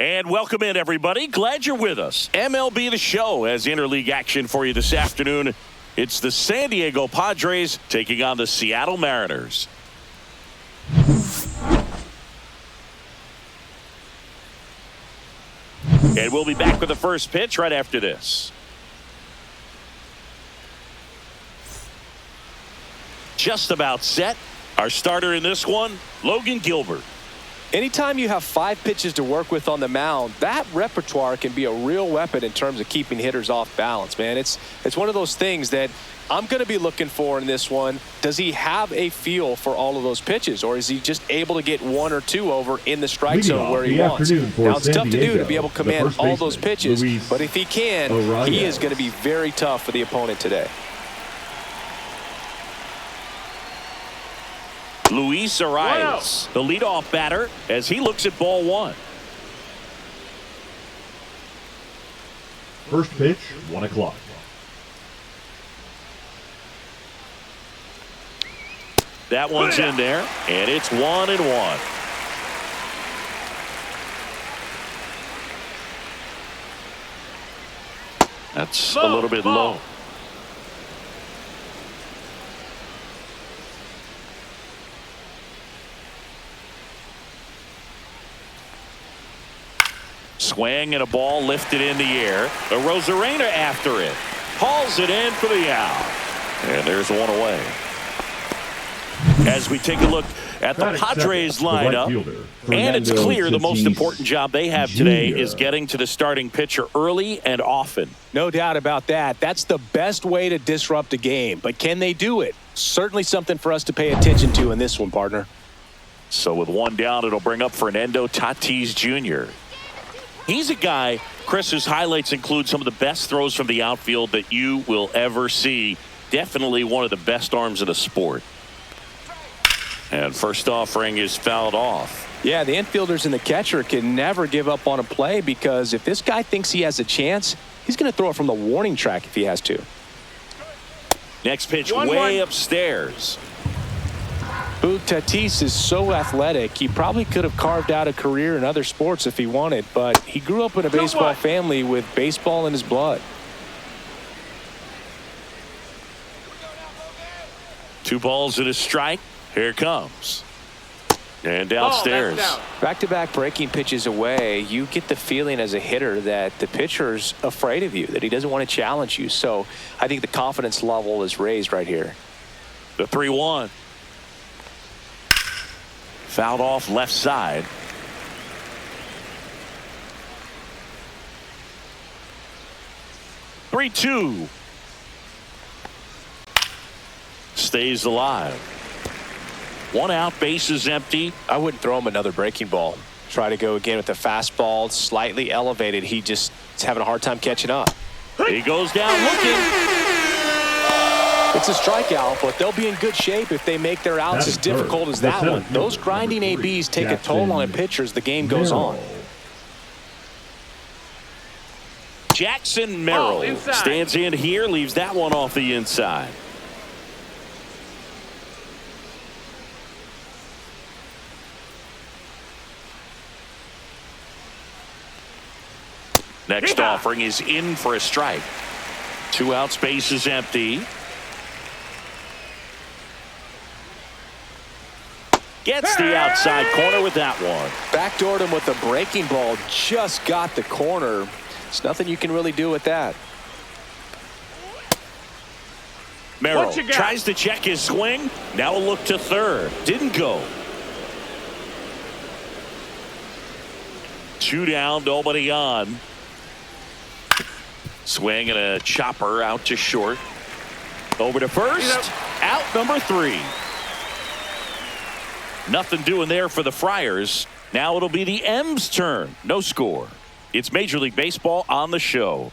And welcome in, everybody. Glad you're with us. MLB The Show has interleague action for you this afternoon. It's the San Diego Padres taking on the Seattle Mariners. And we'll be back with the first pitch right after this. Just about set. Our starter in this one, Logan Gilbert. Anytime you have 5 pitches to work with on the mound, that repertoire can be a real weapon in terms of keeping hitters off balance, man. It's one of those things that I'm going to be looking for in this one. Does he have a feel for all of those pitches, or is he just able to get 1 or 2 over in the strike zone where he wants? Now, it's tough to do to be able to command all those pitches, but if he can, he is going to be very tough for the opponent today. Luis Arias, the leadoff batter, as he looks at ball 1. First pitch, 1 o'clock. That one's in there, and it's 1-1. That's a little bit low. Swing and a ball lifted in the air. The Rosarena after it. Hauls it in for the out. And there's one away. As we take a look at the Padres lineup, and it's clear the most important job they have today is getting to the starting pitcher early and often. No doubt about that. That's the best way to disrupt a game. But can they do it? Certainly something for us to pay attention to in this one, partner. So with 1 down, it'll bring up Fernando Tatis Jr. He's a guy, Chris, whose highlights include some of the best throws from the outfield that you will ever see. Definitely one of the best arms in the sport. And first offering is fouled off. Yeah, the infielders and the catcher can never give up on a play, because if this guy thinks he has a chance, he's going to throw it from the warning track if he has to. Next pitch way upstairs. Tatis is so athletic, he probably could have carved out a career in other sports if he wanted, but he grew up in a baseball family with baseball in his blood. 2 balls and a strike. Here it comes. And downstairs. Back-to-back breaking pitches away, you get the feeling as a hitter that the pitcher's afraid of you, that he doesn't want to challenge you. So I think the confidence level is raised right here. The 3-1. Fouled off left side. Three, 2. Stays alive. 1 out, base is empty. I wouldn't throw him another breaking ball. Try to go again with the fastball, slightly elevated. He just is having a hard time catching up. He goes down looking. It's a strikeout, but they'll be in good shape if they make their outs as difficult as that one. Those grinding ABs take a toll on a pitcher as the game goes on. Jackson Merrill stands in here, leaves that one off the inside. Next offering is in for a strike. 2 outs, base is empty. Gets the outside corner with that one. Backdoored him with the breaking ball. Just got the corner. There's nothing you can really do with that. Merrill tries to check his swing. Now a look to third. Didn't go. 2 down, nobody on. Swing and a chopper out to short. Over to first. Out number 3. Nothing doing there for the Friars. Now it'll be the M's turn. No score. It's Major League Baseball on the show.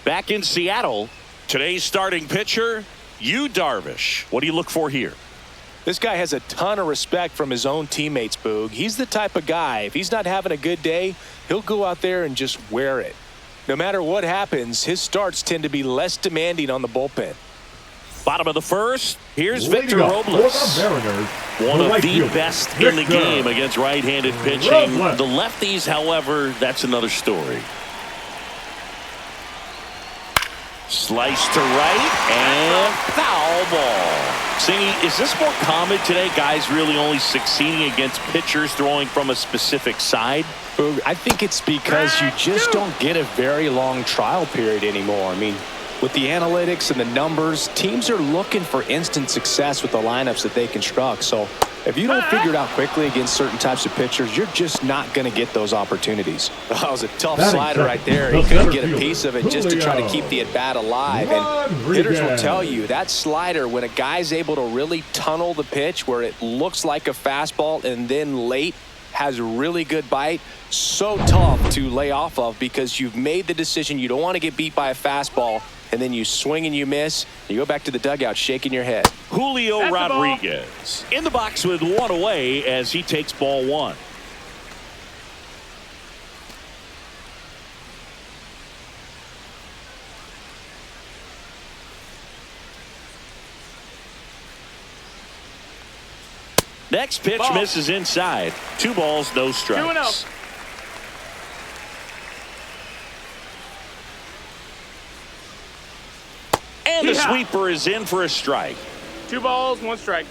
Back in Seattle, today's starting pitcher, Yu Darvish. What do you look for here? This guy has a ton of respect from his own teammates, Boog. He's the type of guy, if he's not having a good day, he'll go out there and just wear it. No matter what happens, his starts tend to be less demanding on the bullpen. Bottom of the first. Here's Leading Victor up for the Robles. Mariners, One of right the fielder, best in the Victor game against right-handed pitching. Robles. The lefties, however, that's another story. Slice to right and foul ball. Singy, is this more common today? Guys really only succeeding against pitchers throwing from a specific side? I think it's because you just don't get a very long trial period anymore. I mean, with the analytics and the numbers, teams are looking for instant success with the lineups that they construct. So if you don't figure it out quickly against certain types of pitchers, you're just not going to get those opportunities. That was a tough slider right there. He couldn't get a piece of it just to try to keep the at-bat alive. And hitters will tell you that slider, when a guy's able to really tunnel the pitch where it looks like a fastball and then late has a really good bite, so tough to lay off of because you've made the decision you don't want to get beat by a fastball, and then you swing and you miss. You go back to the dugout shaking your head. Julio Rodriguez in the box with one away as he takes ball one. Next pitch misses inside. 2 balls, no strikes. 2-0. And the sweeper is in for a strike. 2 balls, 1 strike.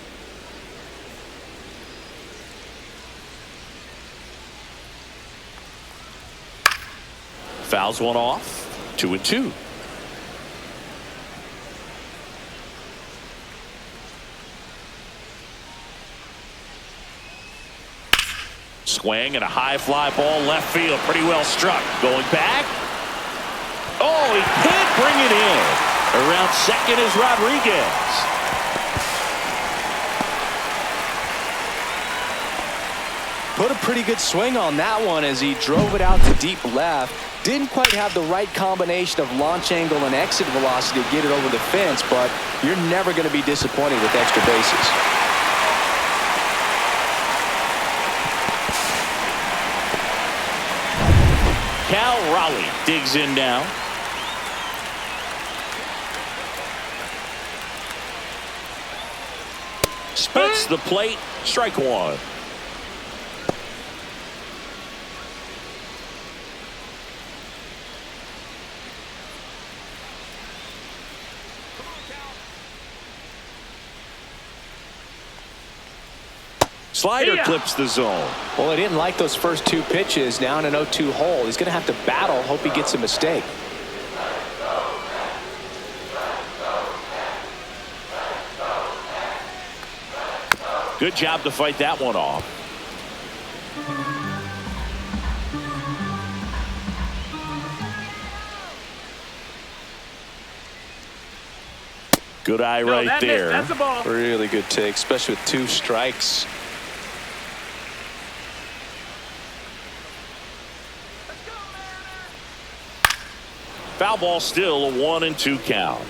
Fouls one off. 2-2. Swing and a high fly ball left field. Pretty well struck. Going back. Oh, he can't bring it in. Around second is Rodriguez. Put a pretty good swing on that one as he drove it out to deep left. Didn't quite have the right combination of launch angle and exit velocity to get it over the fence, but you're never going to be disappointed with extra bases. Cal Raleigh digs in now. Spits the plate. Strike one. Slider clips the zone. Well, he didn't like those first 2 pitches. Now in an 0-2 hole, he's going to have to battle. Hope he gets a mistake. Good job to fight that one off. Good eye right there. That's a ball. Really good take, especially with 2 strikes. Foul ball, still a 1-2 count.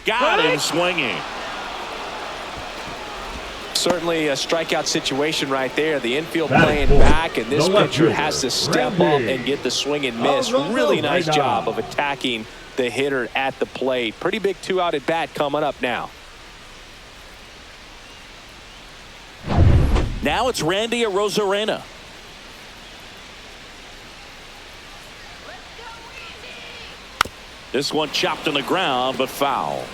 Got him swinging. Certainly a strikeout situation right there. The infield playing back, and this pitcher has to step up and get the swing and miss. Really nice job of attacking the hitter at the plate. Pretty big 2-out at bat coming up now. Now it's Randy Arozarena. This one chopped on the ground, but foul.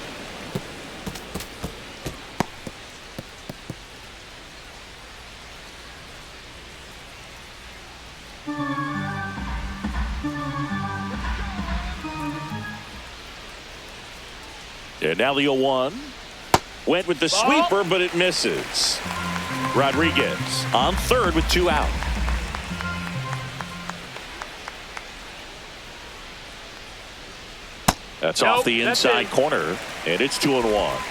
And now the 0-1. Went with the sweeper, but it misses. Rodriguez on third with 2 out. That's off the inside corner, and it's 2-1.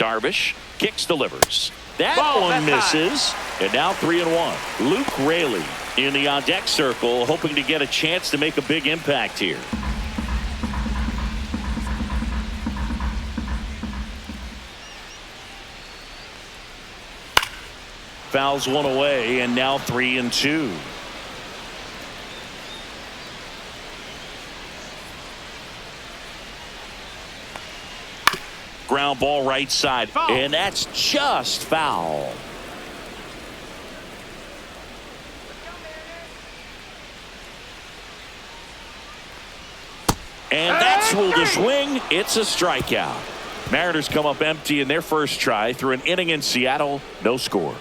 Darvish kicks, delivers. That Ball, one that's misses. And now 3-1. Luke Raley in the on-deck circle, hoping to get a chance to make a big impact here. Fouls one away, and now 3-2. Ground ball right side, foul. And that's just foul. And that's ruled a swing. It's a strikeout. Mariners come up empty in their first try through an inning in Seattle. No score.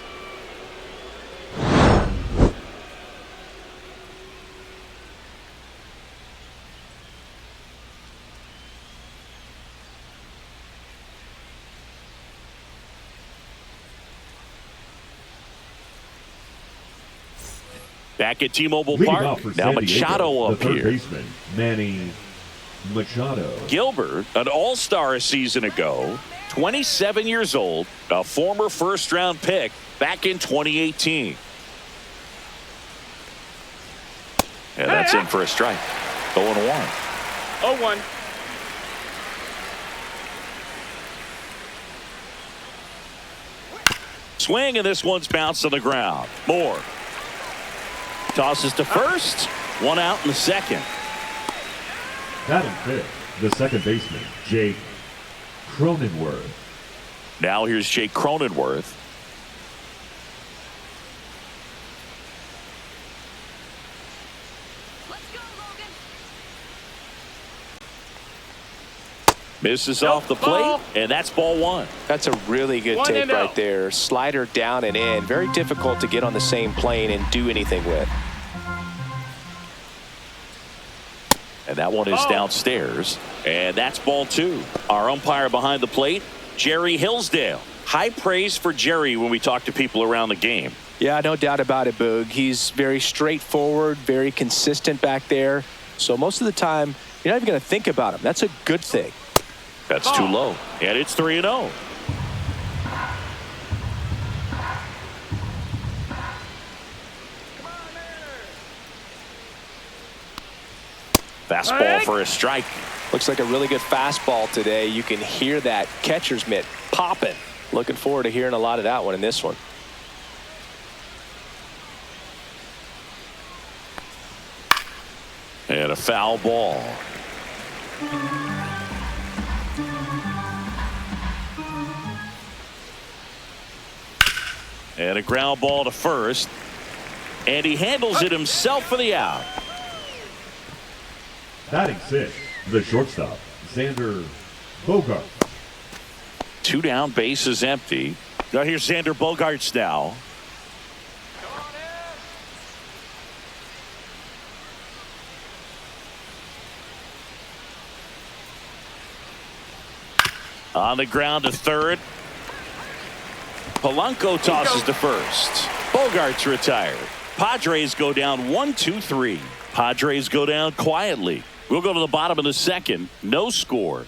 Back at T-Mobile Park. Now Machado up here. Baseman, Manny Machado. Gilbert, an all-star a season ago, 27 years old, a former first-round pick back in 2018. And that's in for a strike. 0-1. 0-1. Swing, and this one's bounced on the ground. Moore tosses to first. One out in the second. Batting fifth, the second baseman, Jake Cronenworth. Now here's Jake Cronenworth. Misses off the plate, and that's ball one. That's a really good take right there. Slider down and in. Very difficult to get on the same plane and do anything with. And that one is downstairs. And that's ball two. Our umpire behind the plate, Jerry Hillsdale. High praise for Jerry when we talk to people around the game. Yeah, no doubt about it, Boog. He's very straightforward, very consistent back there. So most of the time, you're not even going to think about him. That's a good thing. That's too low. And it's 3-0. Fastball for a strike. Looks like a really good fastball today. You can hear that catcher's mitt popping. Looking forward to hearing a lot of that one in this one. And a foul ball. And a ground ball to first. And he handles it himself for the out. Batting sixth, the shortstop, Xander Bogart. Two down, base is empty. Now here's Xander Bogaerts now. On the ground to third. Polanco tosses to first. Bogaerts retired. Padres go down 1-2-3. Padres go down quietly. We'll go to the bottom of the second. No score.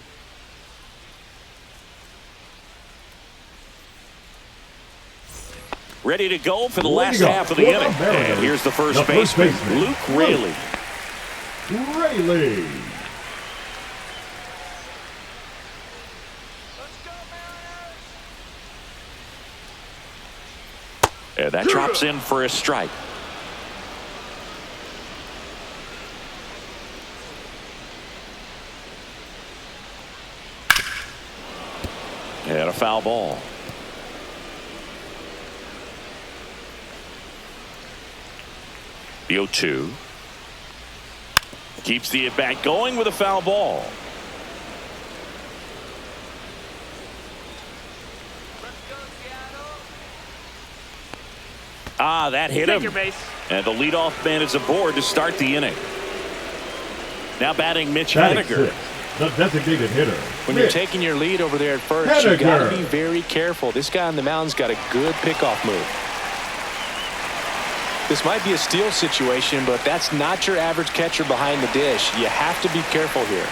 Ready to go for the last half of the inning. And here's the first baseman, Luke Raley. Raley. And that drops in for a strike. And a foul ball. The 0-2. Keeps the at-bat going with a foul ball. That hit him. And the leadoff man is aboard to start the inning. Now batting Mitch Haniger. The designated hitter. When you're taking your lead over there at first, you got to be very careful. This guy on the mound's got a good pickoff move. This might be a steal situation, but that's not your average catcher behind the dish. You have to be careful here.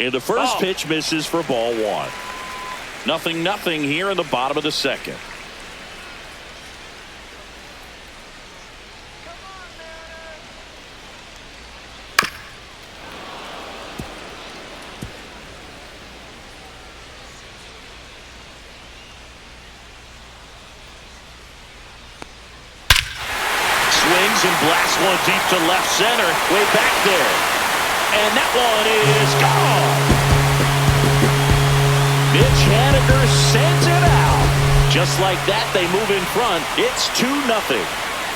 And the first Ball. pitch misses for ball one. 0-0 here in the bottom of the second. Swings and blasts one deep to left center. Way back there. And that one is gone. Mitch Haniger sends it out. Just like that, they move in front. It's 2-0.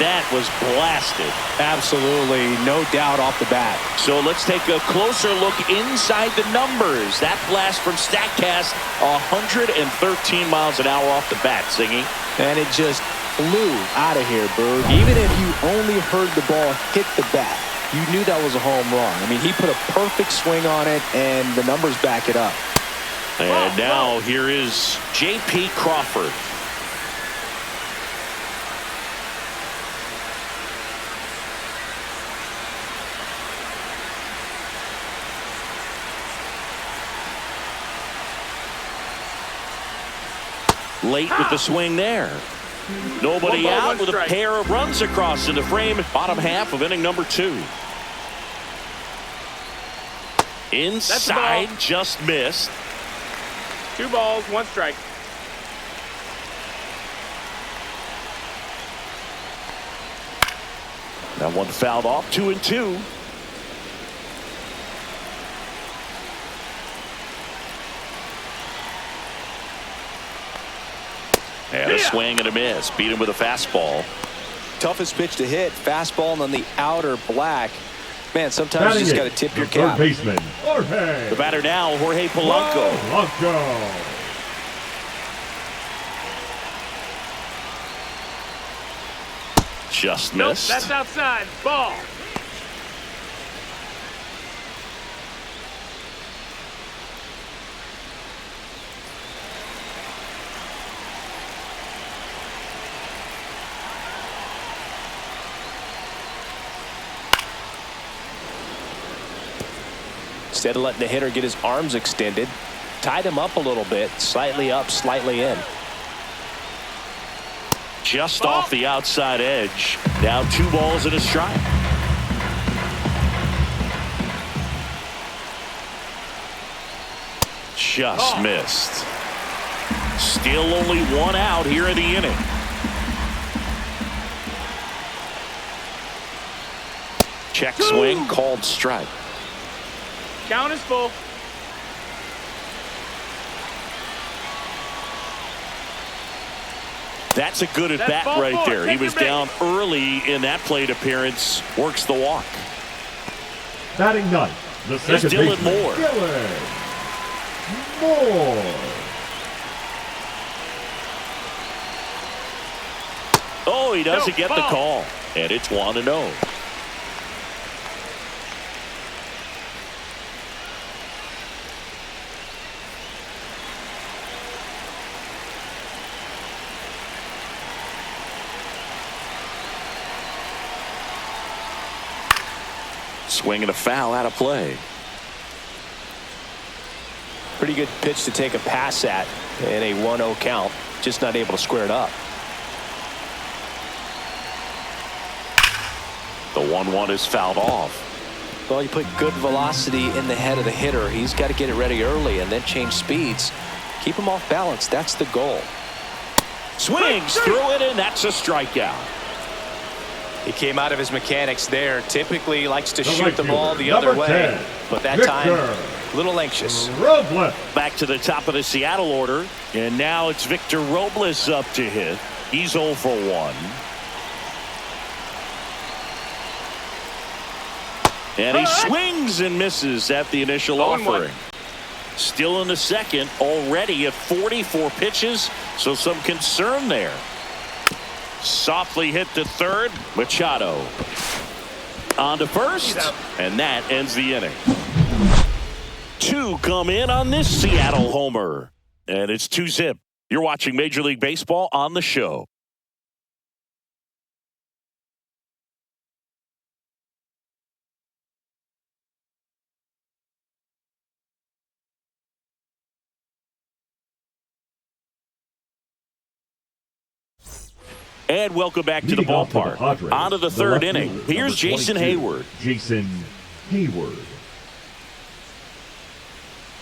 That was blasted. Absolutely, no doubt off the bat. So let's take a closer look inside the numbers. That blast from StatCast, 113 miles an hour off the bat, Singy. And it just flew out of here, Berg. Even if you only heard the ball hit the bat, you knew that was a home run. I mean, he put a perfect swing on it, and the numbers back it up. And now here is J.P. Crawford. Late with the swing there. Nobody One ball, out one with a strike. pair of runs across in the frame. Bottom half of inning number 2. Inside, just missed. 2 balls, 1 strike. That one fouled off. 2-2. And a swing and a miss. Beat him with a fastball. Toughest pitch to hit, fastball and on the outer black. Man, sometimes you Batting just it, got to tip your the third cap. baseman, Jorge The batter now, Jorge Polanco. Polanco. Just Nope, missed. that's outside. Ball. Instead of letting the hitter get his arms extended, tied him up a little bit, slightly up, slightly in. Just off the outside edge. Now 2 balls and a strike. Just missed. Still only 1 out here in the inning. Check swing, called strike. Count is full. That's a good at That's bat ball right 4. there. He Take was your down early in that plate appearance. Works the walk. Batting ninth, the Here's second Dylan baseman, Moore. Dylan Moore. Oh, he doesn't No, get the ball. call. And it's 1-0. Swing and a foul out of play. Pretty good pitch to take a pass at in a 1-0 count. Just not able to square it up. The 1-1 is fouled off. Well, you put good velocity in the head of the hitter. He's got to get it ready early and then change speeds. Keep him off balance. That's the goal. Swings through it, and that's a strikeout. He came out of his mechanics there. Typically likes to The shoot right the ball fielder, the other number way. 10, But that Victor time, a little anxious. Robles. Back to the top of the Seattle order. And now it's Victor Robles up to hit. He's 0 for 1. And he swings and misses at the initial 0-1. offering. Still in the second, already at 44 pitches, so some concern there. Softly hit to third. Machado on to first, and that ends the inning. 2 come in on this Seattle homer, and it's 2-0. You're watching Major League Baseball on the show. And welcome back to the Leading off for ballpark. Padres, On to the the third left inning. fielder, Here's number Jason 22, Hayward. Jason Hayward.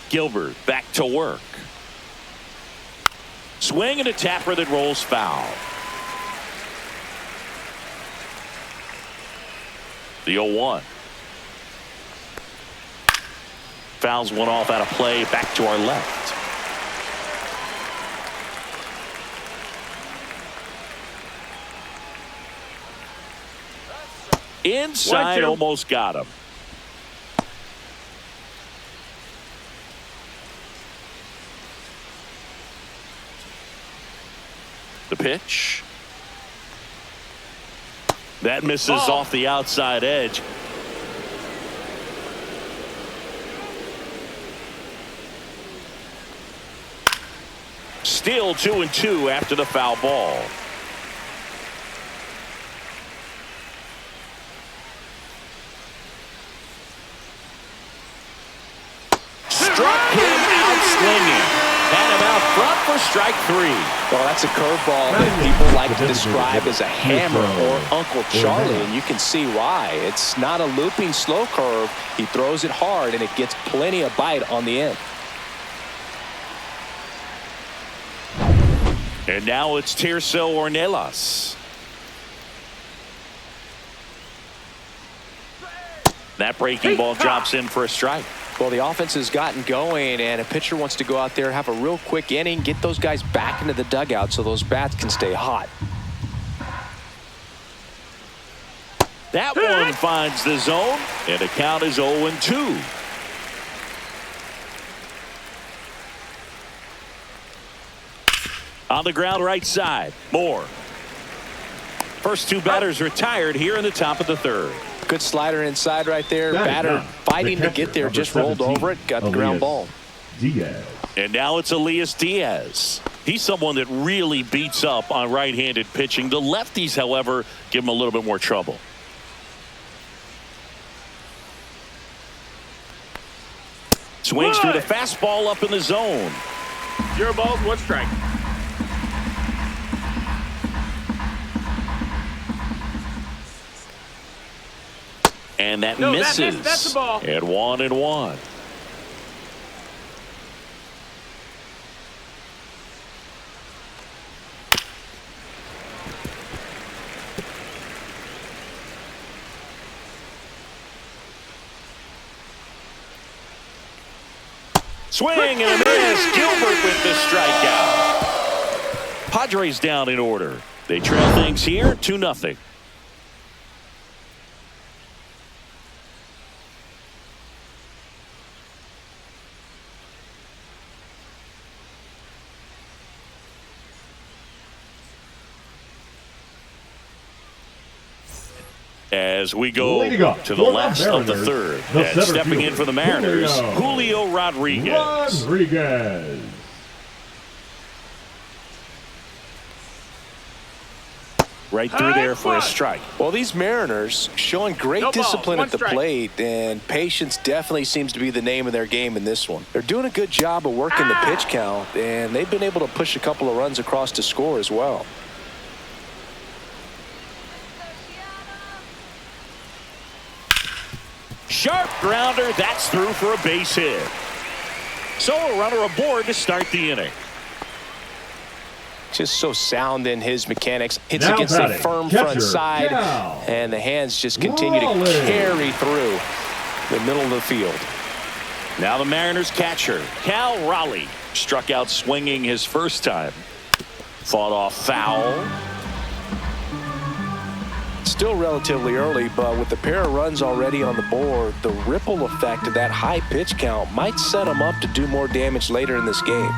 Gilbert back to work. Swing and a tapper that rolls foul. The 0-1. Fouls one off out of play, back to our left. Inside, almost got him. The pitch. That misses off the outside edge. Still 2-2 after the foul ball. Struck him out swinging. Had him out front for strike 3. Well, that's a curveball that people like to describe as a hammer or Uncle Charlie, and you can see why. It's not a looping slow curve. He throws it hard, and it gets plenty of bite on the end. And now it's Tirso Ornelas. That breaking ball drops in for a strike. Well, the offense has gotten going, and a pitcher wants to go out there, have a real quick inning, get those guys back into the dugout so those bats can stay hot. That one finds the zone, and the count is 0-2. On the ground right side, Moore. First two batters retired here in the top of the third. Good slider inside right there. Batter fighting to get there, just rolled over it, got the ground ball. Diaz. And now it's Elias Diaz. He's someone that really beats up on right-handed pitching. The lefties, however, give him a little bit more trouble. Swings through the fastball up in the zone. 0 balls, 1 strike. And that No, misses. that missed. That's the ball. At 1-1. Swing and a miss. Gilbert with the strikeout. Padres down in order. They trail things here 2-0. As we go to the last of the third. And stepping in for the Mariners, Julio Rodriguez. Right through there for a strike. Well, these Mariners showing great discipline at the plate, and patience definitely seems to be the name of their game in this one. They're doing a good job of working the pitch count, and they've been able to push a couple of runs across to score as well. Sharp grounder, that's through for a base hit. So a runner aboard to start the inning. Just so sound in his mechanics. Hits Now against a batting, firm catcher, front side, Cal and the hands just continue to carry through the middle of the field. Now the Mariners catcher, Cal Raleigh, struck out swinging his first time. Fought off foul. Still relatively early, but with the pair of runs already on the board, the ripple effect of that high pitch count might set him up to do more damage later in this game.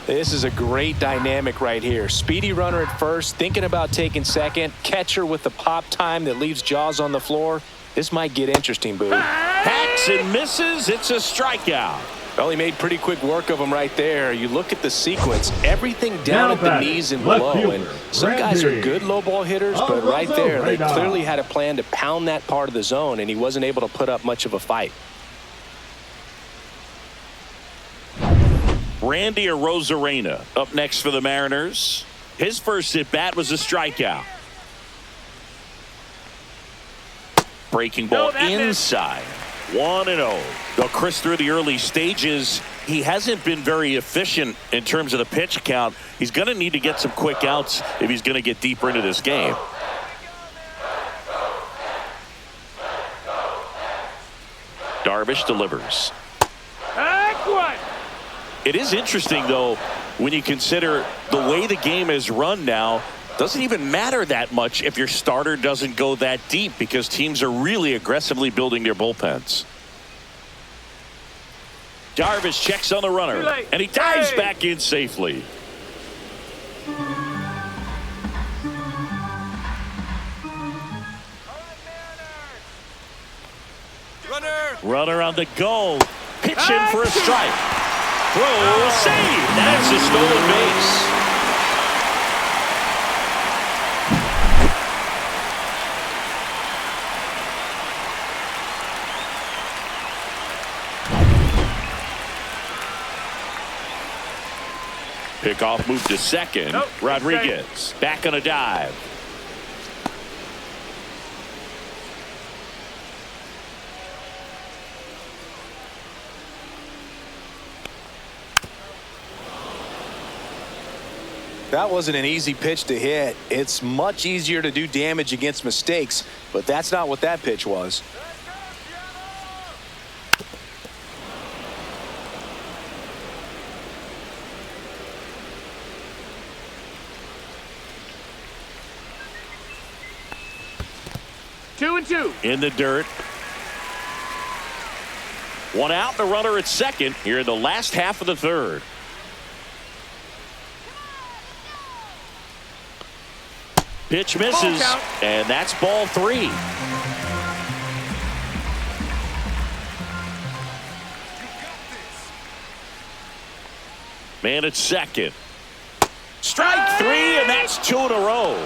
This is a great dynamic right here. Speedy runner at first, thinking about taking second. Catcher with the pop time that leaves Jaws on the floor. This might get interesting, Boo. Hacks and misses. It's a strikeout. Well, he made pretty quick work of him right there. You look at the sequence, everything down at the knees and below. And some guys are good low ball hitters, but right there, they clearly had a plan to pound that part of the zone, and he wasn't able to put up much of a fight. Randy Arozarena up next for the Mariners. His first at-bat was a strikeout. Breaking ball inside. 1-0. Though Chris, through the early stages, he hasn't been very efficient in terms of the pitch count. He's going to need to get some quick outs if he's going to get deeper into this game. Darvish delivers. It is interesting, though, when you consider the way the game is run now. Doesn't even matter that much if your starter doesn't go that deep, because teams are really aggressively building their bullpens. Darvish checks on the runner, and he dives back in safely. Runner on the go. Pitch in for a strike. Throw, save. That's a stolen base. Pickoff move to second. Rodriguez back on a dive. That wasn't an easy pitch to hit. It's much easier to do damage against mistakes, but that's not what that pitch was. Two and two. In the dirt. One out, the runner at second here in the last half of the third. Pitch misses, and that's ball three. Man at second. Strike three, and that's two in a row.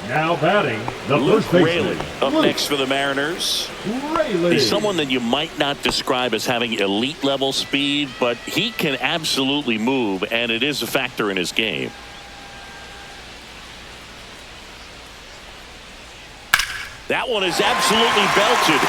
Now batting, the Luke first baseman. Raley up next for the Mariners. He's someone that you might not describe as having elite level speed, but he can absolutely move, and it is a factor in his game. That one is absolutely belted.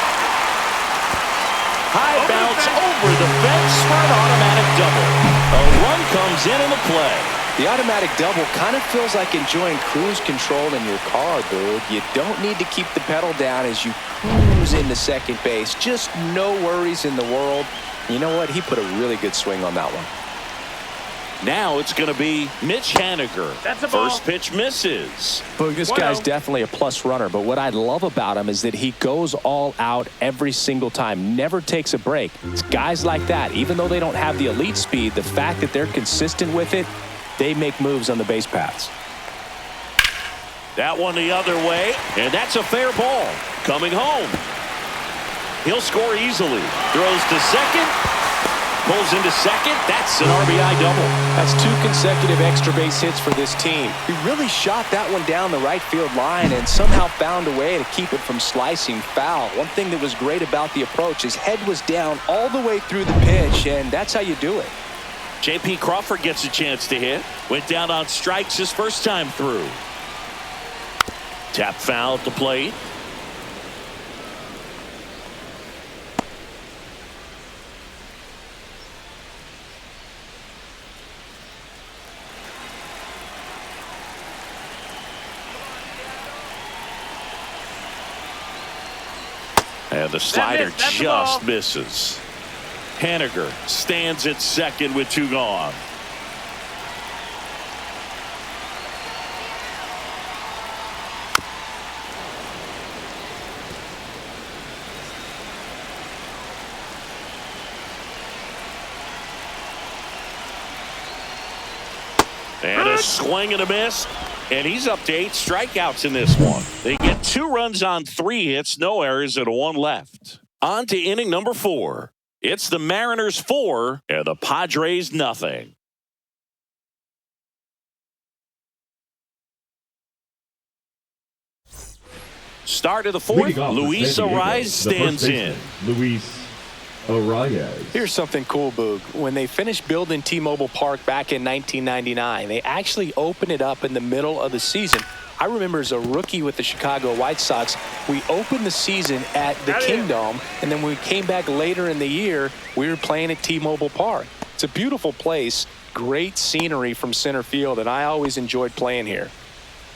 High bounce over the fence for an automatic double. A run comes in the play. The automatic double kind of feels like enjoying cruise control in your car, dude. You don't need to keep the pedal down as you cruise into second base. Just no worries in the world. You know what? He put a really good swing on that one. Now it's going to be Mitch Haniger. That's a ball. First pitch misses. But this guy's definitely a plus runner. But what I love about him is that he goes all out every single time. Never takes a break. It's guys like that. Even though they don't have the elite speed, the fact that they're consistent with it, they make moves on the base paths. That one the other way, and that's a fair ball. Coming home. He'll score easily. Throws to second. Pulls into second. That's an RBI double. That's two consecutive extra base hits for this team. He really shot that one down the right field line and somehow found a way to keep it from slicing foul. One thing that was great about the approach, his head was down all the way through the pitch, and that's how you do it. J.P. Crawford gets a chance to hit. Went down on strikes his first time through. Tap foul at the plate. And the slider just misses. Haniger stands at second with two gone. And a swing and a miss. And he's up to 8 strikeouts in this one. They get 2 runs on 3 hits, no errors, and 1 left. On to inning number 4. It's the Mariners 4 and the Padres nothing. Start of the 4th, Luis Arias stands in. Luis Arias. Here's something cool, Boog. When they finished building T-Mobile Park back in 1999, they actually opened it up in the middle of the season. I remember as a rookie with the Chicago White Sox, we opened the season at the Kingdome, and then when we came back later in the year, we were playing at T-Mobile Park. It's a beautiful place, great scenery from center field, and I always enjoyed playing here.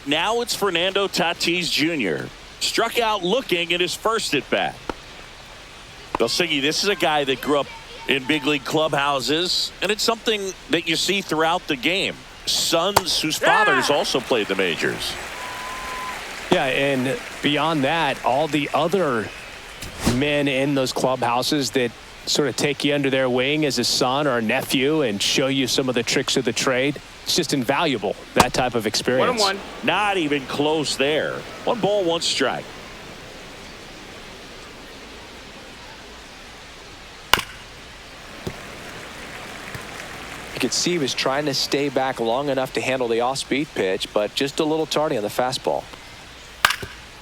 Now it's Fernando Tatis Jr. Struck out looking at his first at bat. Belsingi, this is a guy that grew up in big league clubhouses, and it's something that you see throughout the game. Sons whose fathers also played the majors. Yeah, and beyond that, all the other men in those clubhouses that sort of take you under their wing as a son or a nephew and show you some of the tricks of the trade. It's just invaluable, that type of experience. 1-1. Not even close there. 1 ball, 1 strike. You could see he was trying to stay back long enough to handle the off-speed pitch, but just a little tardy on the fastball.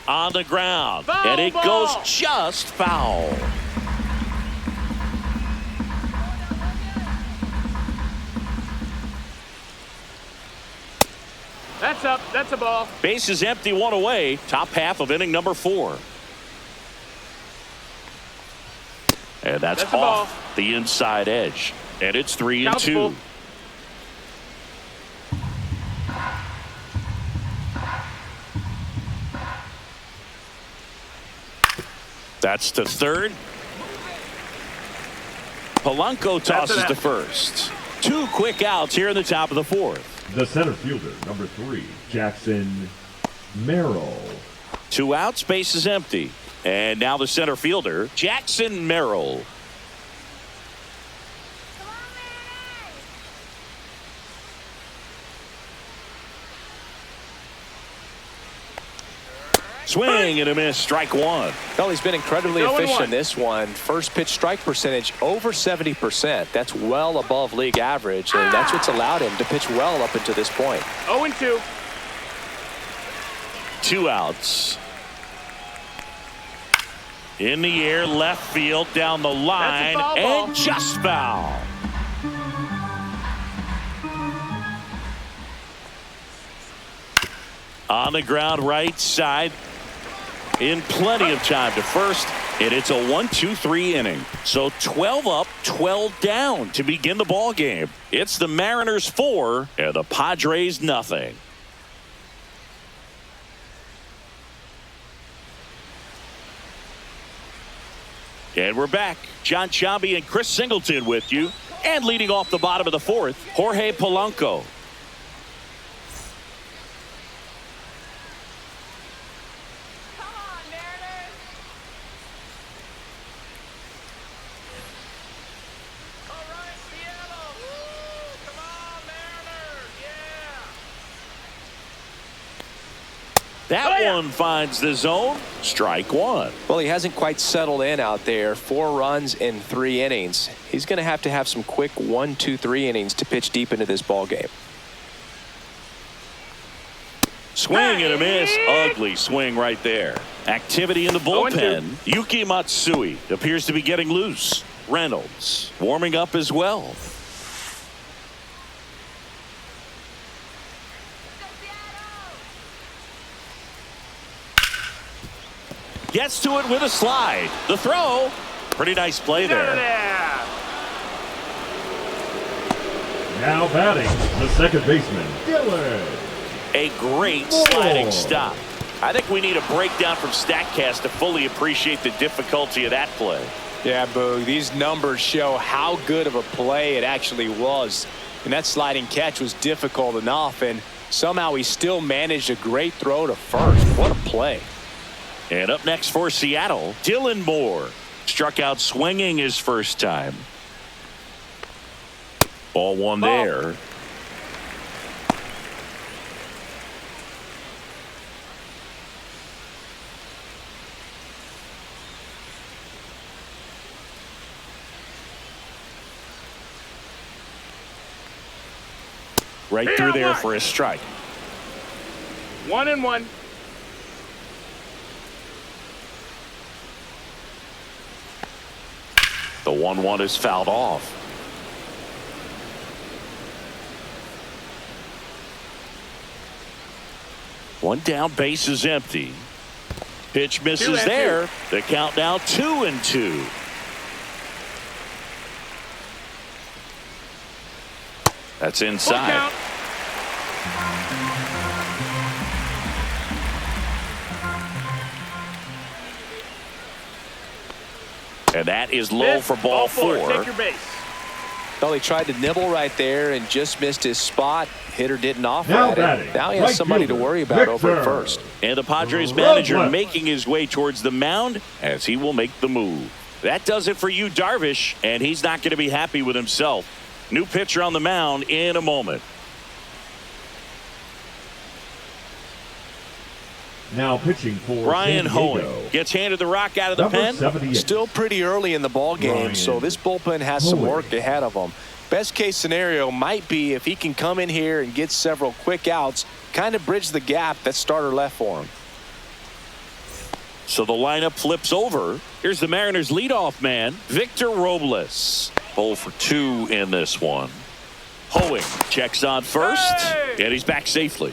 On the ground, Foul and it ball. goes just foul. That's up. That's a ball. Base is empty, 1 away. Top half of inning number 4. And that's a ball. off the inside edge. And it's 3-2. Count's full. That's to third. Polanco tosses to first. 2 quick outs here in the top of the 4th. The center fielder, number 3, Jackson Merrill. 2 outs, base is empty. And now the center fielder, Jackson Merrill. Swing and a miss, strike 1. Well, he's been incredibly 0-1. efficient this one. First pitch strike percentage over 70%. That's well above league average, and that's what's allowed him to pitch well up until this point. 0-2. 2 outs. In the air, left field, down the line, That's a foul ball. and just foul. On the ground, right side. In plenty of time to first, and it's a 1-2-3 inning. So 12 up, 12 down to begin the ball game. It's the Mariners 4 and the Padres nothing. And we're back. John Sciambi and Chris Singleton with you. And leading off the bottom of the 4th, Jorge Polanco. That one finds the zone. Strike 1. Well, he hasn't quite settled in out there. 4 runs in 3 innings. He's going to have some quick 1, 2, 3 innings to pitch deep into this ball game. Swing and a miss. Ugly swing right there. Activity in the bullpen. Yuki Matsui appears to be getting loose. Reynolds warming up as well. Gets to it with a slide. The throw. Pretty nice play there. Now batting, the second baseman, Dylan. A great sliding stop. I think we need a breakdown from StatCast to fully appreciate the difficulty of that play. Yeah, Boog, these numbers show how good of a play it actually was. And that sliding catch was difficult enough, and somehow he still managed a great throw to first. What a play. And up next for Seattle, Dylan Moore. Struck out swinging his first time. Ball 1 there. Right through there for a strike. 1-1. The 1-1 is fouled off. One down, base is empty. Pitch misses there. The count now 2-2. That's inside. And that is low for ball 4. Take your base. Well, he tried to nibble right there and just missed his spot. Hitter didn't offer Now at batting, it. Now he has right somebody to fielder, worry about over Victor. at first. And the Padres manager Robles. making his way towards the mound as he will make the move. That does it for you, Darvish, and he's not going to be happy with himself. New pitcher on the mound in a moment. Now pitching for Brian San Diego. Hoeing gets handed the rock out of the Number pen. 78. Still pretty early in the ball game, Brian so this bullpen has some Hoeing. work ahead of him. Best case scenario might be if he can come in here and get several quick outs, kind of bridge the gap that starter left for him. So the lineup flips over. Here's the Mariners leadoff man, Victor Robles. 0 for 2 in this one. Hoeing checks on first, and he's back safely.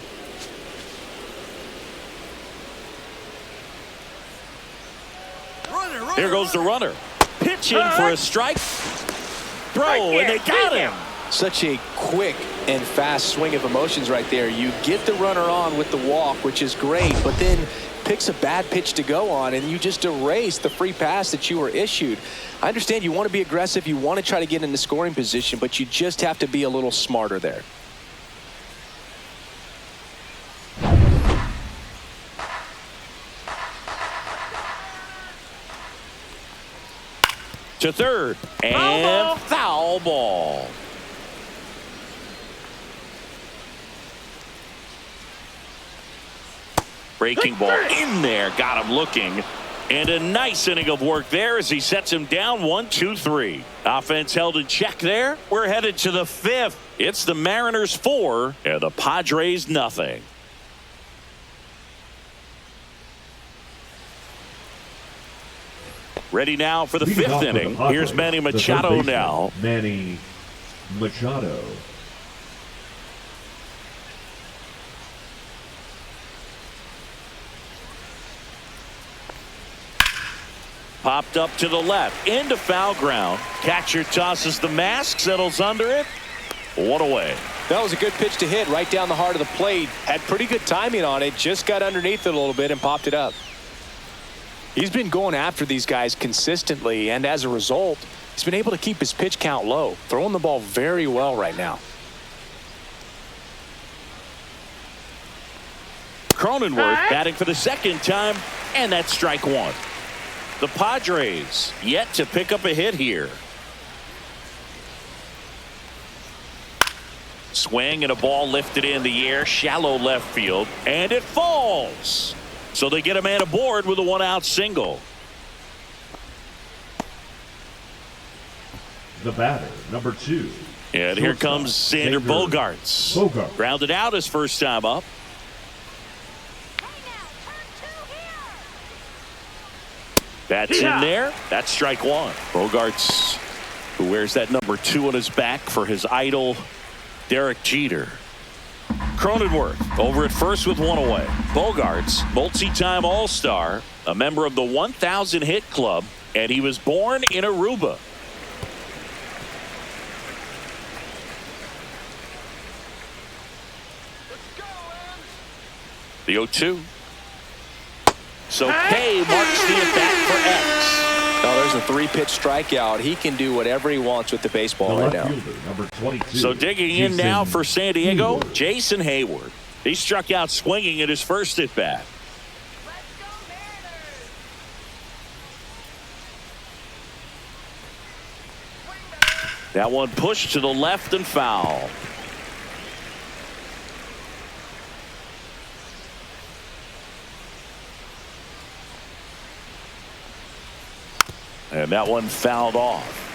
Here goes the runner. Pitch in for a strike. Throw, and they got him. Such a quick and fast swing of emotions right there. You get the runner on with the walk, which is great, but then picks a bad pitch to go on, and you just erase the free pass that you were issued. I understand you want to be aggressive. You want to try to get in the scoring position, but you just have to be a little smarter there. To third, and foul ball. Breaking ball in there, got him looking. And a nice inning of work there as he sets him down 1-2-3. Offense held in check there. We're headed to the 5th. It's the Mariners 4 and the Padres nothing. Ready now for the Leading 5th off for the inning. Padres, Here's Manny the third Machado baseman, now. Manny Machado. Popped up to the left, into foul ground. Catcher tosses the mask, settles under it. One away. That was a good pitch to hit right down the heart of the plate. Had pretty good timing on it. Just got underneath it a little bit and popped it up. He's been going after these guys consistently, and as a result, he's been able to keep his pitch count low. Throwing the ball very well right now. Cronenworth batting for the second time, and that's strike one. The Padres yet to pick up a hit here. Swing and a ball lifted in the air, shallow left field, and it falls. So they get a man aboard with a one-out single. The batter, number 2. And here comes Xander Bogaerts. Grounded out his first time up. That's in there. That's strike one. Bogaerts, who wears that number 2 on his back for his idol, Derek Jeter. Cronenworth over at first with one away. Bogaerts, multi-time All-Star, a member of the 1,000 hit club, and he was born in Aruba. The 0-2. So K marks the at-bat for X. Oh, there's a 3-pitch strikeout. He can do whatever he wants with the baseball right now. Number 22. So digging in now for San Diego, Hayward. Jason Hayward. He struck out swinging at his first at-bat. That one pushed to the left and foul. And that one fouled off.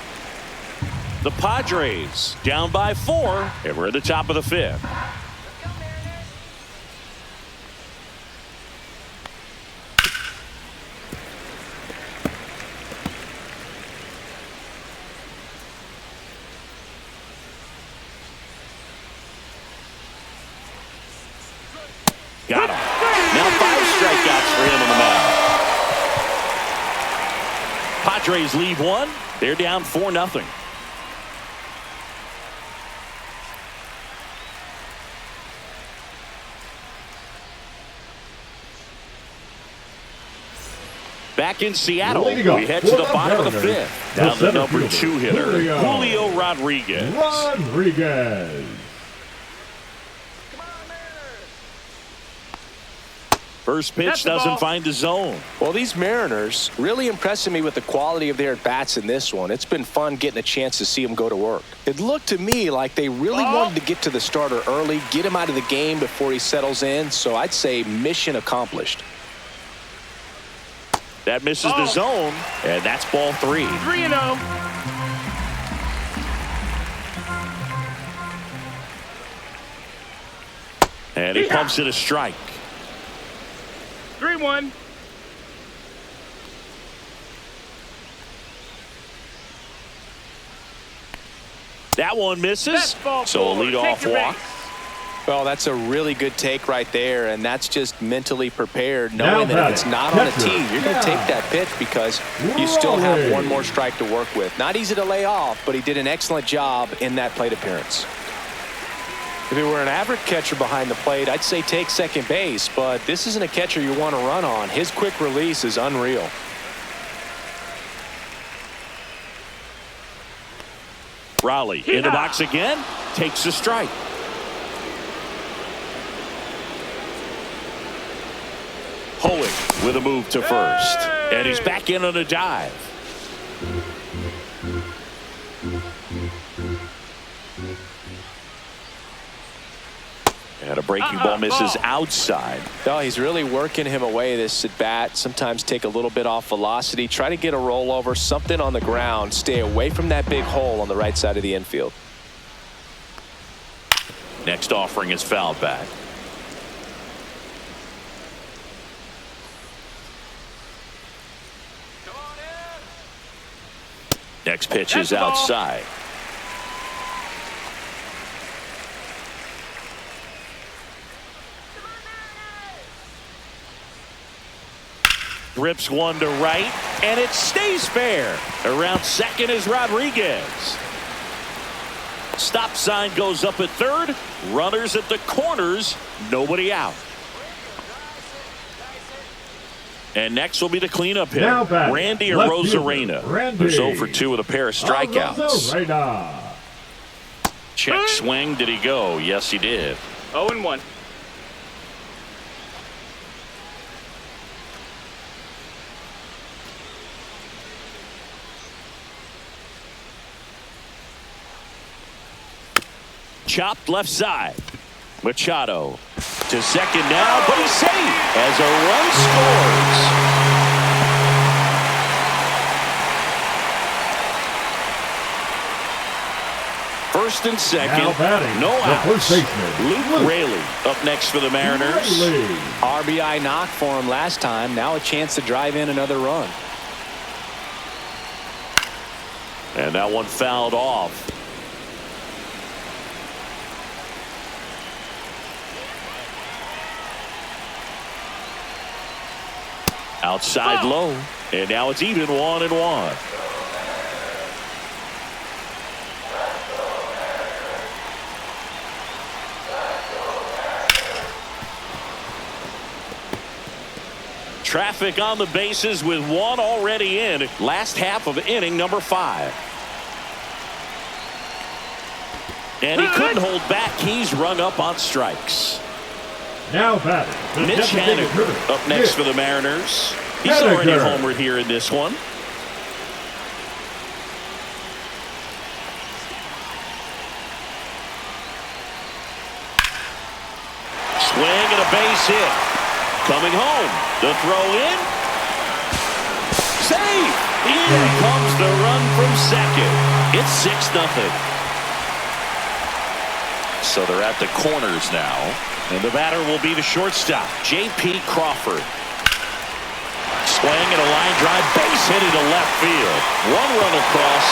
The Padres down by 4, and we're at the top of the 5th. Got him. Now 5 strikeouts for him on the mound. Padres leave 1. They're down 4-0. Back in Seattle, we head to the bottom of the 5th. Down the number 2 hitter, Julio Rodriguez. First pitch doesn't find the zone. Well, these Mariners really impressing me with the quality of their at-bats in this one. It's been fun getting a chance to see them go to work. It looked to me like they really wanted to get to the starter early, get him out of the game before he settles in. So I'd say mission accomplished. That misses the zone, and that's ball 3. 3-0. And he pumps it a strike. 3-1. That one misses. So a leadoff walk. Well, that's a really good take right there, and that's just mentally prepared, knowing that if it's not on a tee, you're going to take that pitch because you still have one more strike to work with. Not easy to lay off, but he did an excellent job in that plate appearance. If it were an average catcher behind the plate, I'd say take second base, but this isn't a catcher you want to run on. His quick release is unreal. Raleigh in the box again, takes a strike. Hoeing with a move to first. And he's back in on a dive. And a breaking ball misses outside. Oh, he's really working him away this at bat. Sometimes take a little bit off velocity. Try to get a rollover, something on the ground. Stay away from that big hole on the right side of the infield. Next offering is fouled back. Next pitch is outside. Rips one to right, and it stays fair. Around second is Rodriguez. Stop sign goes up at third. Runners at the corners. Nobody out. And next will be the cleanup hitter, Randy Arozarena, who's 0 for 2 with a pair of strikeouts. Check swing. Did he go? Yes, he did. 0-1. Chopped left side. Machado to second now, but he's safe as a run scores. First and second, no outs. Luke Raley up next for the Mariners. RBI knock for him last time. Now a chance to drive in another run. And that one fouled off. Outside low, and now it's even 1-1. Traffic on the bases with one already in. Last half of inning number 5. And he couldn't hold back. He's rung up on strikes. Now batting, Mitch Haniger up next for the Mariners. He's already homered here in this one. Swing and a base hit. Coming home. The throw in. Save. Here comes the run from second. It's 6-0. So they're at the corners now. And the batter will be the shortstop, J.P. Crawford. Swing and a line drive, base hit into left field. One run across.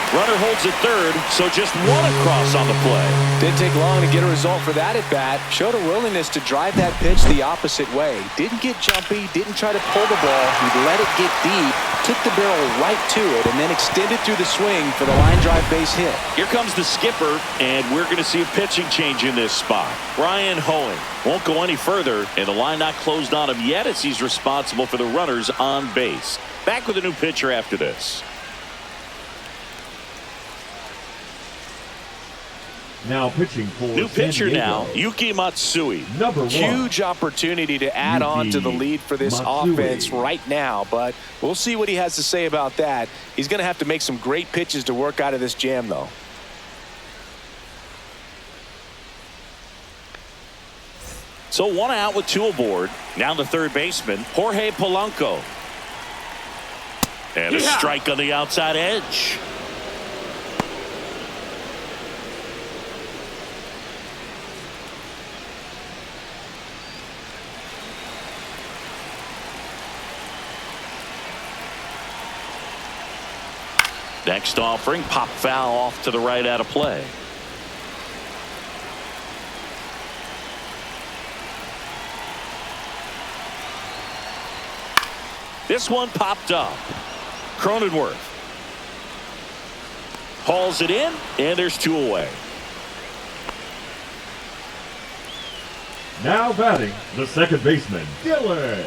Runner holds at third, so just one across on the play. Didn't take long to get a result for that at bat. Showed a willingness to drive that pitch the opposite way. Didn't get jumpy, didn't try to pull the ball. He let it get deep, took the barrel right to it, and then extended through the swing for the line drive base hit. Here comes the skipper, and we're going to see a pitching change in this spot. Brian Hoeing won't go any further, and the line not closed on him yet as he's responsible for the runners on base. Back with a new pitcher after this. Now pitching for new San pitcher Diego, now, Yuki Matsui. number 1. Huge opportunity to add on to the lead for this Matsui. offense right now, but we'll see what he has to say about that. He's going to have to make some great pitches to work out of this jam, though. So 1 out with 2 aboard. Now the third baseman, Jorge Polanco. And a strike on the outside edge. Next offering, pop foul off to the right out of play. This one popped up. Cronenworth hauls it in, and there's 2 away. Now batting, the second baseman, Dylan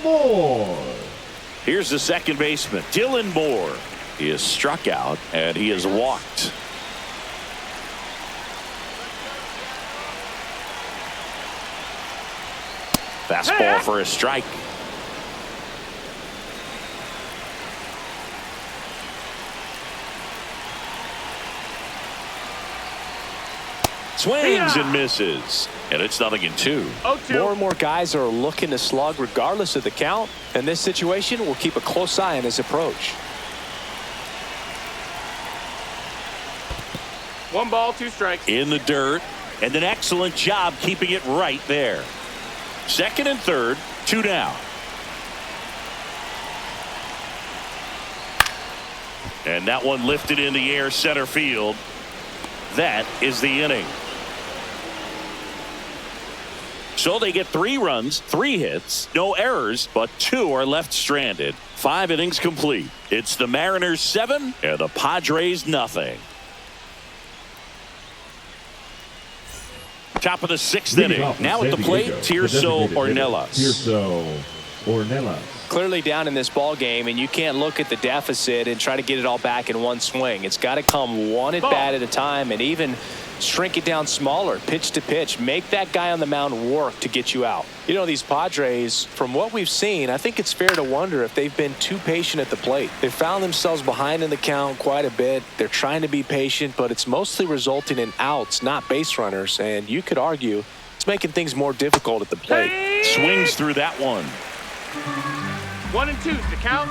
Moore. Here's the second baseman, Dylan Moore. He is struck out, and he is walked. Fastball for a strike. Swings and misses, and it's 0-2. More and more guys are looking to slug regardless of the count. In this situation, we'll keep a close eye on his approach. 1 ball, 2 strikes. In the dirt, and an excellent job keeping it right there. Second and third, 2 down. And that one lifted in the air center field. That is the inning. So they get 3 runs, 3 hits, no errors, but 2 are left stranded. 5 innings complete. It's the Mariners 7 and the Padres nothing. Top of the 6th inning. Now at the plate, Tirso Ornelas. Clearly down in this ball game, and you can't look at the deficit and try to get it all back in one swing. It's got to come one at bat at a time, and even shrink it down smaller, pitch to pitch. Make that guy on the mound work to get you out. You know, these Padres, from what we've seen, I think it's fair to wonder if they've been too patient at the plate. They found themselves behind in the count quite a bit. They're trying to be patient, but it's mostly resulting in outs, not base runners. And you could argue it's making things more difficult at the plate. Swings through that one. 1 and 2's the count.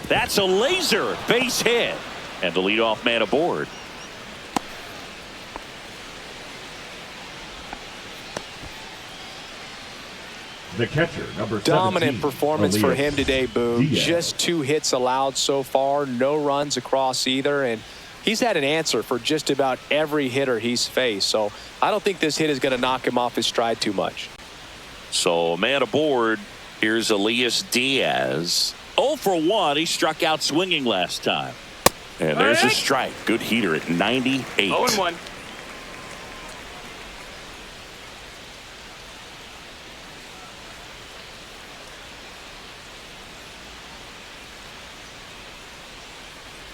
That's a laser base hit, and the leadoff man aboard. The catcher, number 17. Dominant performance for him today, Boo. Diaz. Just 2 hits allowed so far, no runs across either, and he's had an answer for just about every hitter he's faced. So I don't think this hit is going to knock him off his stride too much. So man aboard. Here's Elias Diaz. 0 for 1. He struck out swinging last time. And there's a strike. Good heater at 98. 0 and 1.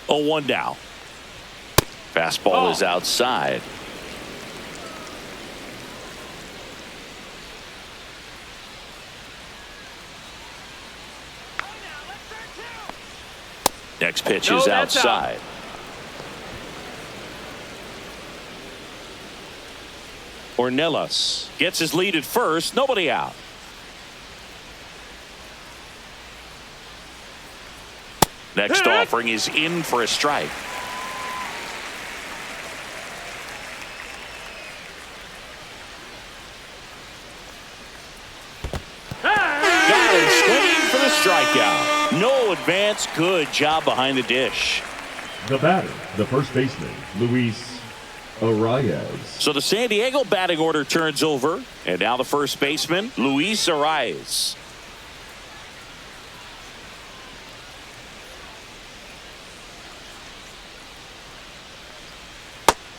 Oh, 1 down. Fastball is outside. Next pitch is outside. Ornelas. Gets his lead at first. Nobody out. Next offering is in for a strike. Got him swinging for the strikeout. No advance. Good job behind the dish. The batter, the first baseman, Luis Arias. So the San Diego batting order turns over. And now the first baseman, Luis Arias.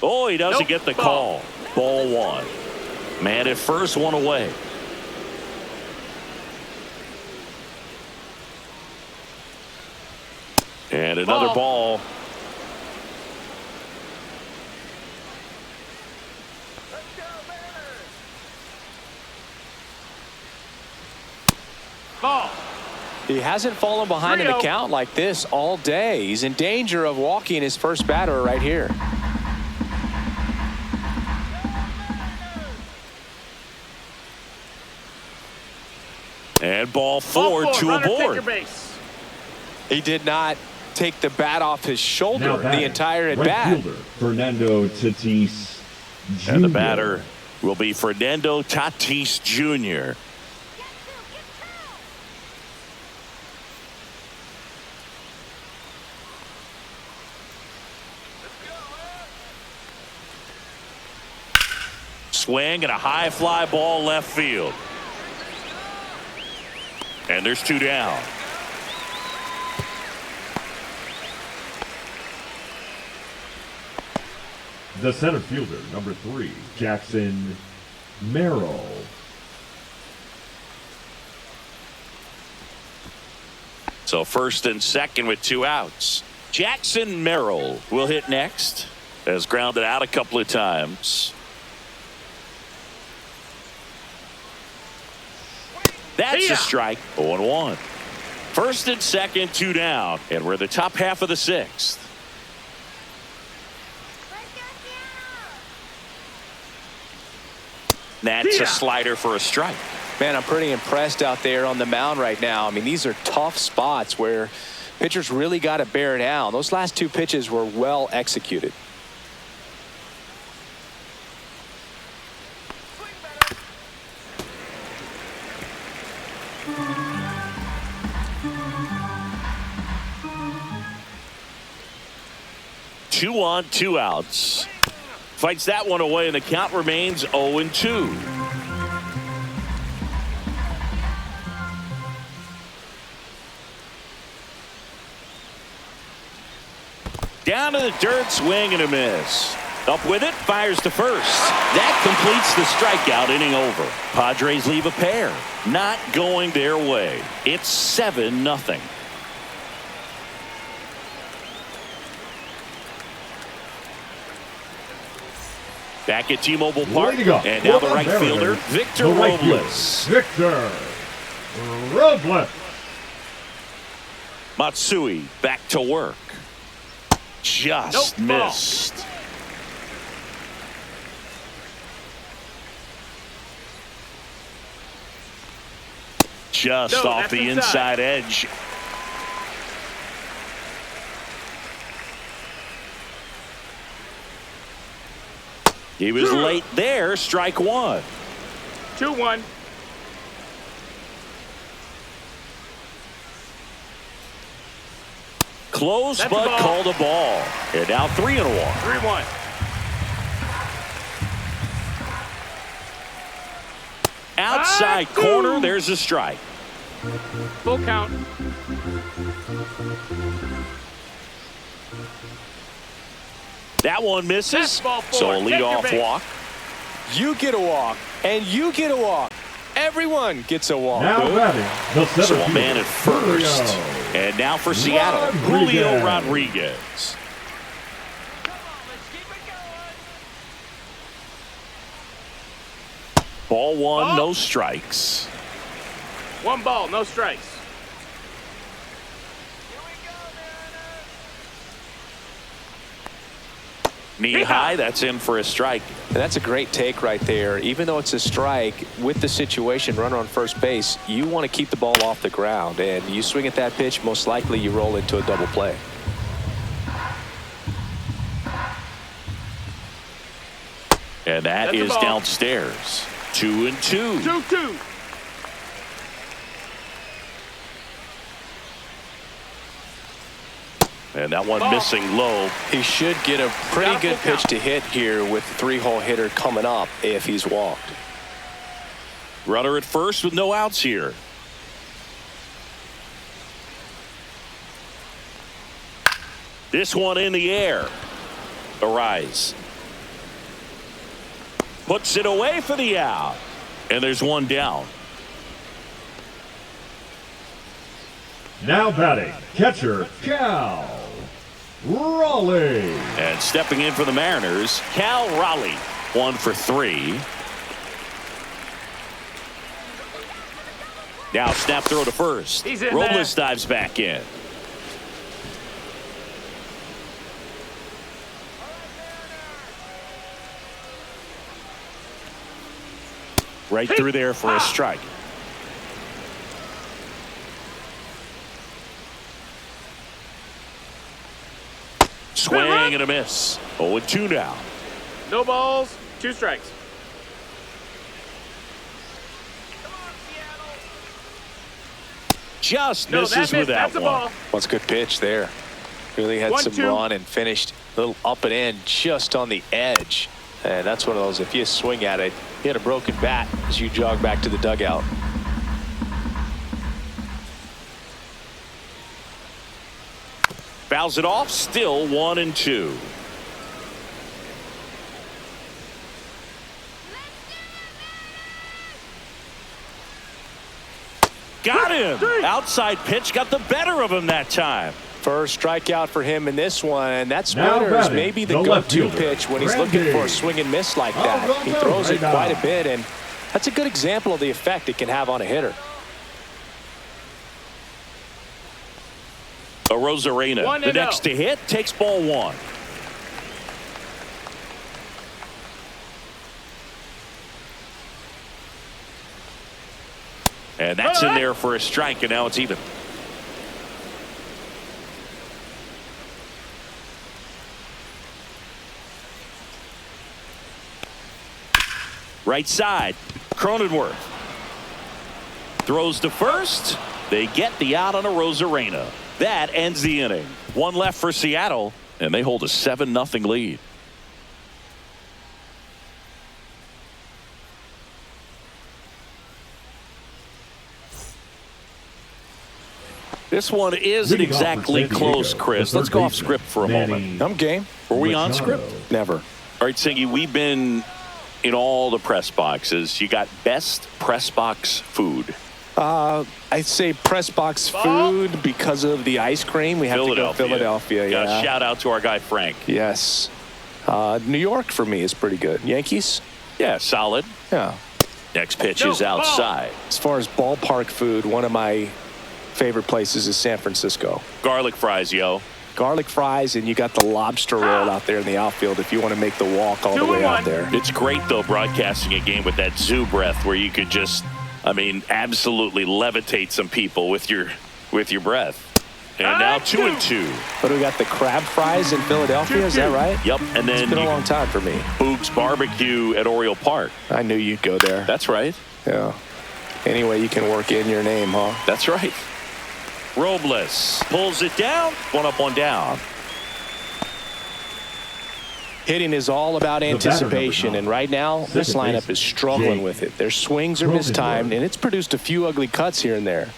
Oh, he doesn't get the call. Ball one. Man at first, one away. And another ball. Ball. He hasn't fallen behind in the count like this all day. He's in danger of walking his first batter right here. And ball four, two aboard. He did not take the bat off his shoulder Now the entire at bat. Right fielder, Fernando Tatis Jr. And the batter will be Fernando Tatis Jr. Swing and a high fly ball left field. And there's two down. The center fielder, number 3, Jackson Merrill. So first and second with two outs. Jackson Merrill will hit next. Has grounded out a couple of times. That's a strike. 0-1. First and second, two down. And we're the top half of the sixth. That's a slider for a strike. Man, I'm pretty impressed out there on the mound right now. I mean, these are tough spots where pitchers really got to bear down. Those last two pitches were well executed. Two on, two outs. Fights that one away, and the count remains 0-2. Down to the dirt, swing and a miss. Up with it, fires to first. That completes the strikeout, inning over. Padres leave a pair. Not going their way. It's 7-0. Back at T-Mobile Park, and now the right fielder, Victor Robles. Victor Robles. Matsui back to work. Just missed. Just off the inside edge. He was late there. Strike one. 2-1. Close, but called a ball. And now 3-1. 3-1. Outside corner. There's a strike. Full count. That one misses. So a leadoff walk. You get a walk, and you get a walk. Everyone gets a walk. Now batting, the center So a fielder, man at first. Julio And now for Seattle, Julio Rodriguez. Ball one, no strikes. 1 ball, no strikes. Knee high, that's in for a strike. And that's a great take right there. Even though it's a strike, with the situation, runner on first base, you want to keep the ball off the ground. And you swing at that pitch, most likely you roll into a double play. And that's is downstairs. 2-2. 2-2. And that one missing low. He should get a pretty good pitch to hit here with the 3-hole hitter coming up if he's walked. Runner at first with no outs here. This one in the air. A rise. Puts it away for the out. And there's one down. Now batting, catcher Cal Raleigh. And stepping in for the Mariners, Cal Raleigh. 1 for 3. Now snap throw to first. Robles dives back in. Right through there for a strike. Swing and a miss. 0-2 now. No balls, 2 strikes. Just misses with that one. Ball. That's a good pitch there. Really had some run and finished a little up and in just on the edge. And that's one of those, if you swing at it, you had a broken bat as you jog back to the dugout. Fouls it off, still 1-2. Got him. Outside pitch got the better of him that time. First strikeout for him in this one. That splitter is maybe the go-to pitch when he's looking for a swing and miss like that. He throws it quite a bit, and that's a good example of the effect it can have on a hitter. A Rosarena, the next to hit, takes ball 1. And that's in there for a strike, and now it's even. Right side, Cronenworth throws to first. They get the out on a Rosarena. That ends the inning. 1 left for Seattle, and they hold a 7-0 lead. This one isn't exactly close, Chris. Let's go off script for a moment. I'm game. Were we on script? Never. All right, Singy, we've been in all the press boxes. You got best press box food. I'd say press box food because of the ice cream. We have to go Philadelphia. Yeah. Shout out to our guy Frank. Yes. New York for me is pretty good. Yankees? Yeah, solid. Yeah. Next pitch is outside. As far as ballpark food, one of my favorite places is San Francisco. Garlic fries, yo. Garlic fries, and you got the lobster roll out there in the outfield if you want to make the walk all the way out there. It's great, though, broadcasting a game with that zoo breath where you could just, I mean, absolutely levitate some people with your breath. And now 2-2. But we got the crab fries in Philadelphia, is that right? Yep. And then it's been a long time for me. Boog's Barbecue at Oriole Park. I knew you'd go there. That's right. Yeah. Any way you can work in your name, huh? That's right. Robles pulls it down. 1 up, 1 down. Hitting is all about anticipation, and right now this lineup is struggling with it. Their swings are mistimed, and it's produced a few ugly cuts here and there.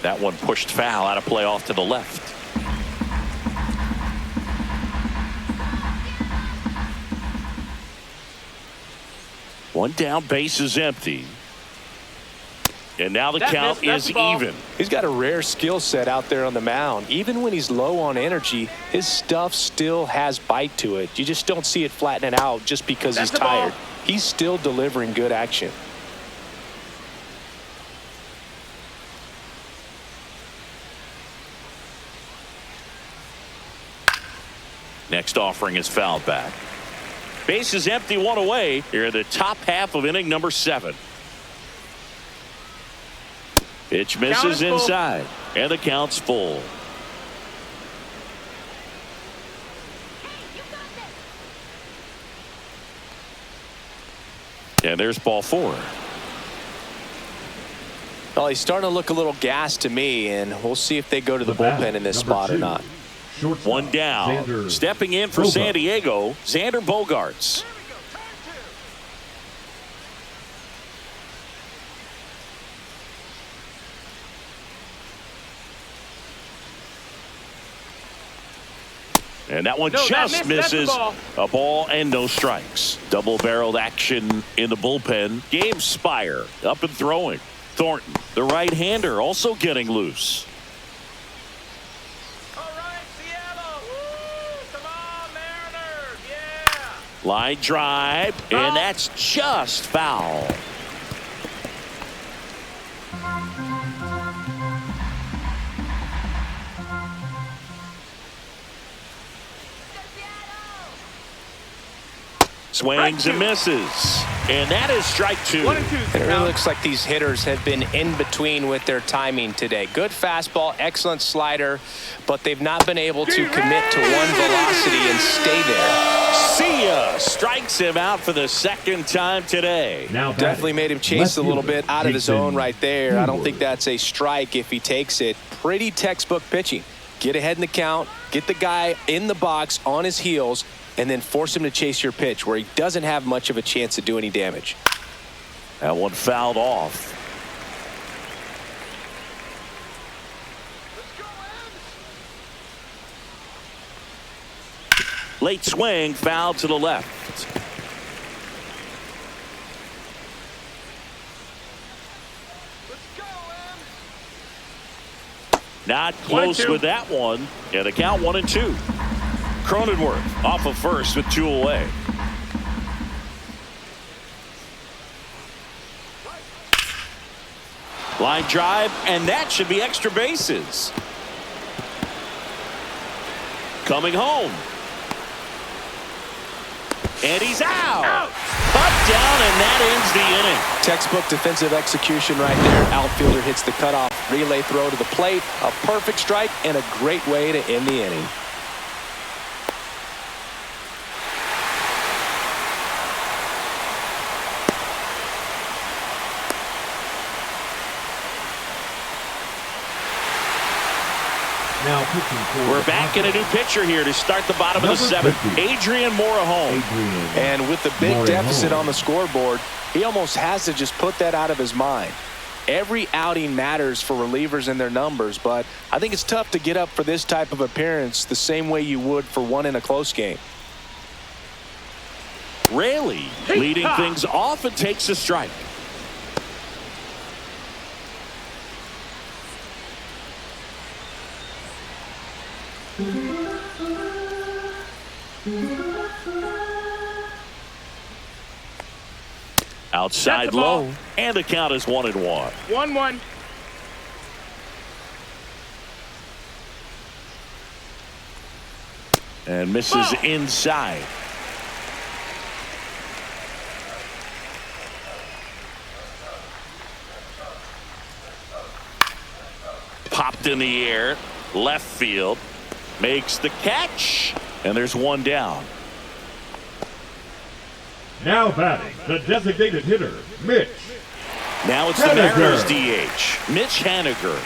That one pushed foul, out of play off to the left. One down, base is empty. And now the count is even. He's got a rare skill set out there on the mound. Even when he's low on energy, his stuff still has bite to it. You just don't see it flattening out just because he's tired. He's still delivering good action. Next offering is fouled back. Base is empty, one away. Here in the top half of inning number 7. Pitch misses inside, and the count's full. And there's ball 4. Well, he's starting to look a little gassed to me, and we'll see if they go to the bullpen in this spot or not. One down. Xander Stepping in for San Diego, Xander Bogaerts. And that one just misses. A ball and no strikes. Double-barreled action in the bullpen. Gabe Spire up and throwing. Thornton, the right-hander, also getting loose. All right, Seattle. Woo! Come on, Mariners. Yeah. Line drive, and that's just foul. Swings and misses. And that is strike 2. 1 and 2. It really looks like these hitters have been in between with their timing today. Good fastball, excellent slider, but they've not been able to commit to one velocity and stay there. See ya! Strikes him out for the second time today. Now Definitely made him chase a little bit out of the zone right there. I don't Woodward. think that's a strike if he takes it. Pretty textbook pitching. Get ahead in the count, get the guy in the box on his heels, and then force him to chase your pitch where he doesn't have much of a chance to do any damage. That one fouled off. Late swing, foul to the left. Not close with that one. Yeah, the count 1 and 2. Cronenworth off of first with 2 away. Line drive, and that should be extra bases. Coming home. And he's out. Up, down, and that ends the inning. Textbook defensive execution right there. Outfielder hits the cutoff. Relay throw to the plate. A perfect strike and a great way to end the inning. Now pitching for We're the back in a new pitcher here to start the bottom of the Number 7th. 50. Adrian Morahome. And with the big Morahome. deficit on the scoreboard, he almost has to just put that out of his mind. Every outing matters for relievers and their numbers, but I think it's tough to get up for this type of appearance the same way you would for one in a close game. Raley leading things off and takes a strike. Outside That's the ball. low, and the count is 1 and 1. 1-1. And misses inside. Popped in the air, left field, makes the catch, and there's one down. Now batting, the designated hitter, Mitch. Now it's the Haniger. Mariners DH, Mitch Haniger.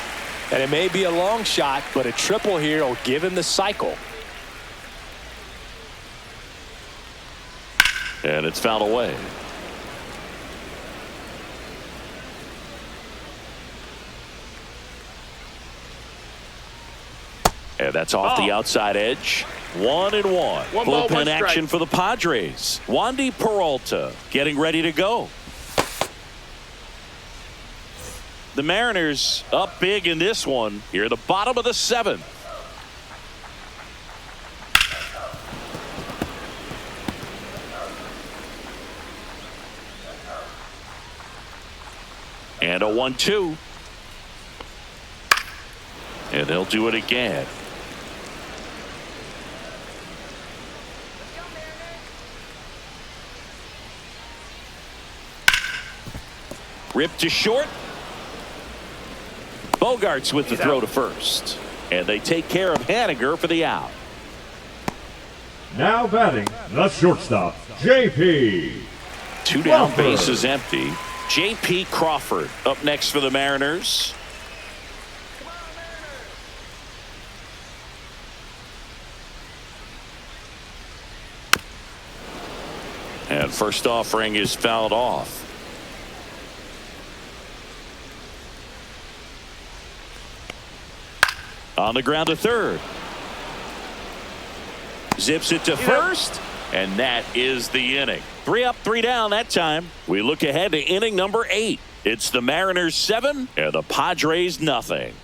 And it may be a long shot, but a triple here will give him the cycle. And it's fouled away. And that's off the outside edge. 1 and 1. One ball, Bullpen one strike. action for the Padres. Wandy Peralta getting ready to go. The Mariners up big in this one. Here at the bottom of the 7th. And a 1-2. And they'll do it again. Ripped to short. Bogarts with the throw to first. And they take care of Haniger for the out. Now batting, the shortstop, J.P. Two down, Crawford. base is empty. J.P. Crawford up next for the Mariners. And first offering is fouled off. On the ground to third. Zips it to first. And that is the inning. 3 up, 3 down that time. We look ahead to inning number 8. It's the Mariners 7 and the Padres nothing.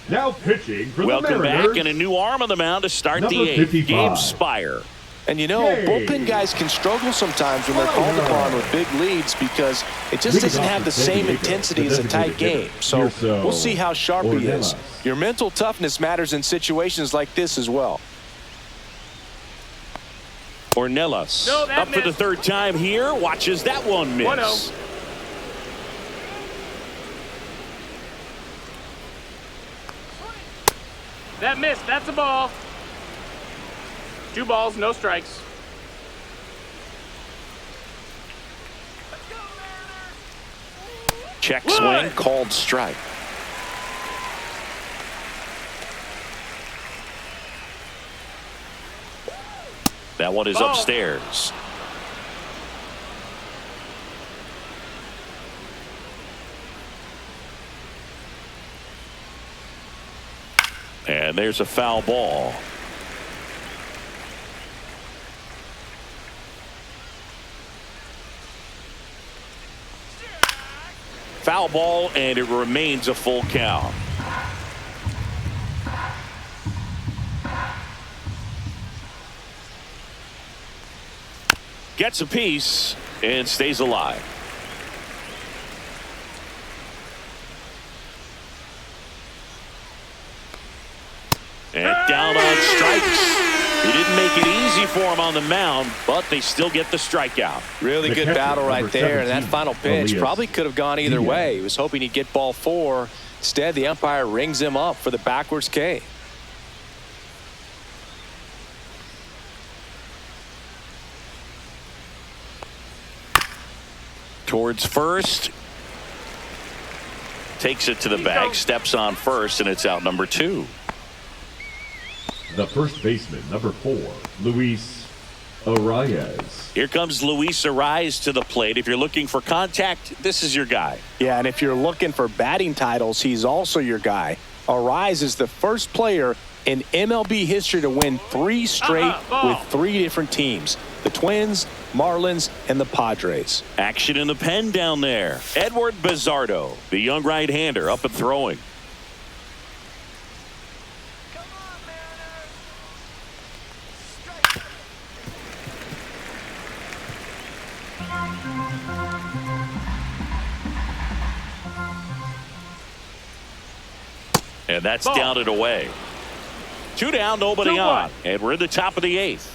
Now pitching for Welcome the Mariners. back, and a new arm on the mound to start Number the 8th. 55. Gabe Spire. And you know, bullpen guys can struggle sometimes when they're called upon with big leads because it just doesn't have the same intensity as a tight game. So we'll see how sharp he is. Your mental toughness matters in situations like this as well. Ornelas No, that up for the missed. third time here. Watches that one miss. 1-0. That missed. That's a ball. 2 balls, no strikes. Check One. swing, called strike. That one is Ball. upstairs. And there's a foul ball. Foul ball, and it remains a full count. Gets a piece and stays alive. And down on strikes. He didn't make it easy for him on the mound, but they still get the strikeout. Really The good catcher, battle right number there. And that 17, final pitch Elias probably could have gone either Diaz. way. He was hoping he'd get ball 4. Instead, the umpire rings him up for the backwards K. Towards first. Takes it to the bag, steps on first, and it's out number 2. The first baseman, number 4, Luis Arias. Here comes Luis Arias to the plate. If you're looking for contact, this is your guy. Yeah, and if you're looking for batting titles, he's also your guy. Arise is the first player in MLB history to win 3 straight with 3 different teams. The Twins, Marlins, and the Padres. Action in the pen down there. Edward Bizzardo, the young right-hander, up and throwing. And that's Ball. down and away. 2 down, nobody 2-1. on. And we're in the top of the 8th.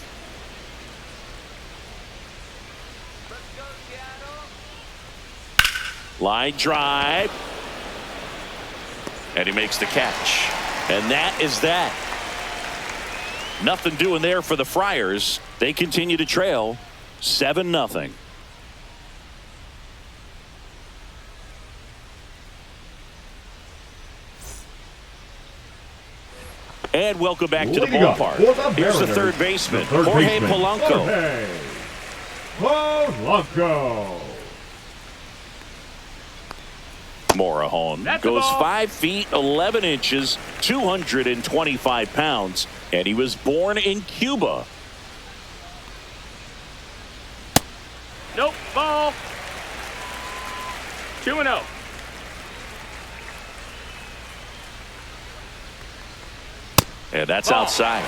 Line drive. And he makes the catch. And that is that. Nothing doing there for the Friars. They continue to trail 7-0. And welcome back to the Leading up ballpark. for the Here's the Mariners, third baseman, the third Jorge baseman, Polanco. Jorge Polanco. Morejon That's a goes ball. 5 feet 11 inches, 225 pounds, and he was born in Cuba. Nope. Ball. 2-0. And that's Ball. outside.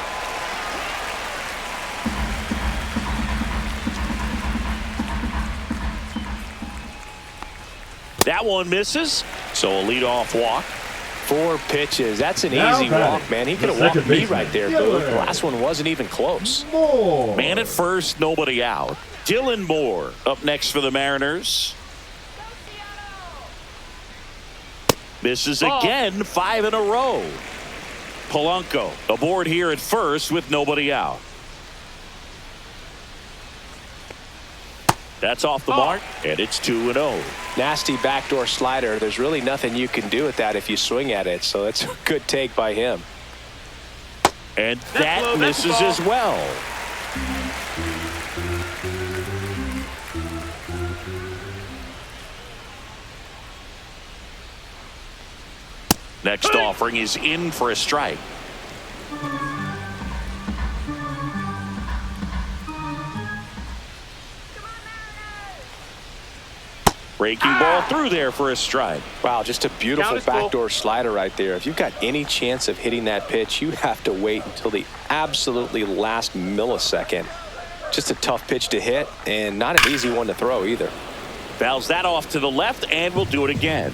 That one misses. So a leadoff walk. 4 pitches. That's an Now easy batting, walk, man. He the could have walked second me baseman, right there, Dylan. Booth. The last one wasn't even close. Moore. Man at first, nobody out. Dylan Moore up next for the Mariners. Misses again, 5 in a row. Polanco aboard here at first with nobody out. That's off the mark, and it's 2-0. Nasty backdoor slider. There's really nothing you can do with that if you swing at it, so it's a good take by him. And that misses as well. Next offering is in for a strike. Breaking ball through there for a strike. Wow, just a beautiful backdoor slider right there. If you've got any chance of hitting that pitch, you have to wait until the absolutely last millisecond. Just a tough pitch to hit and not an easy one to throw either. Fouls that off to the left, and we'll do it again.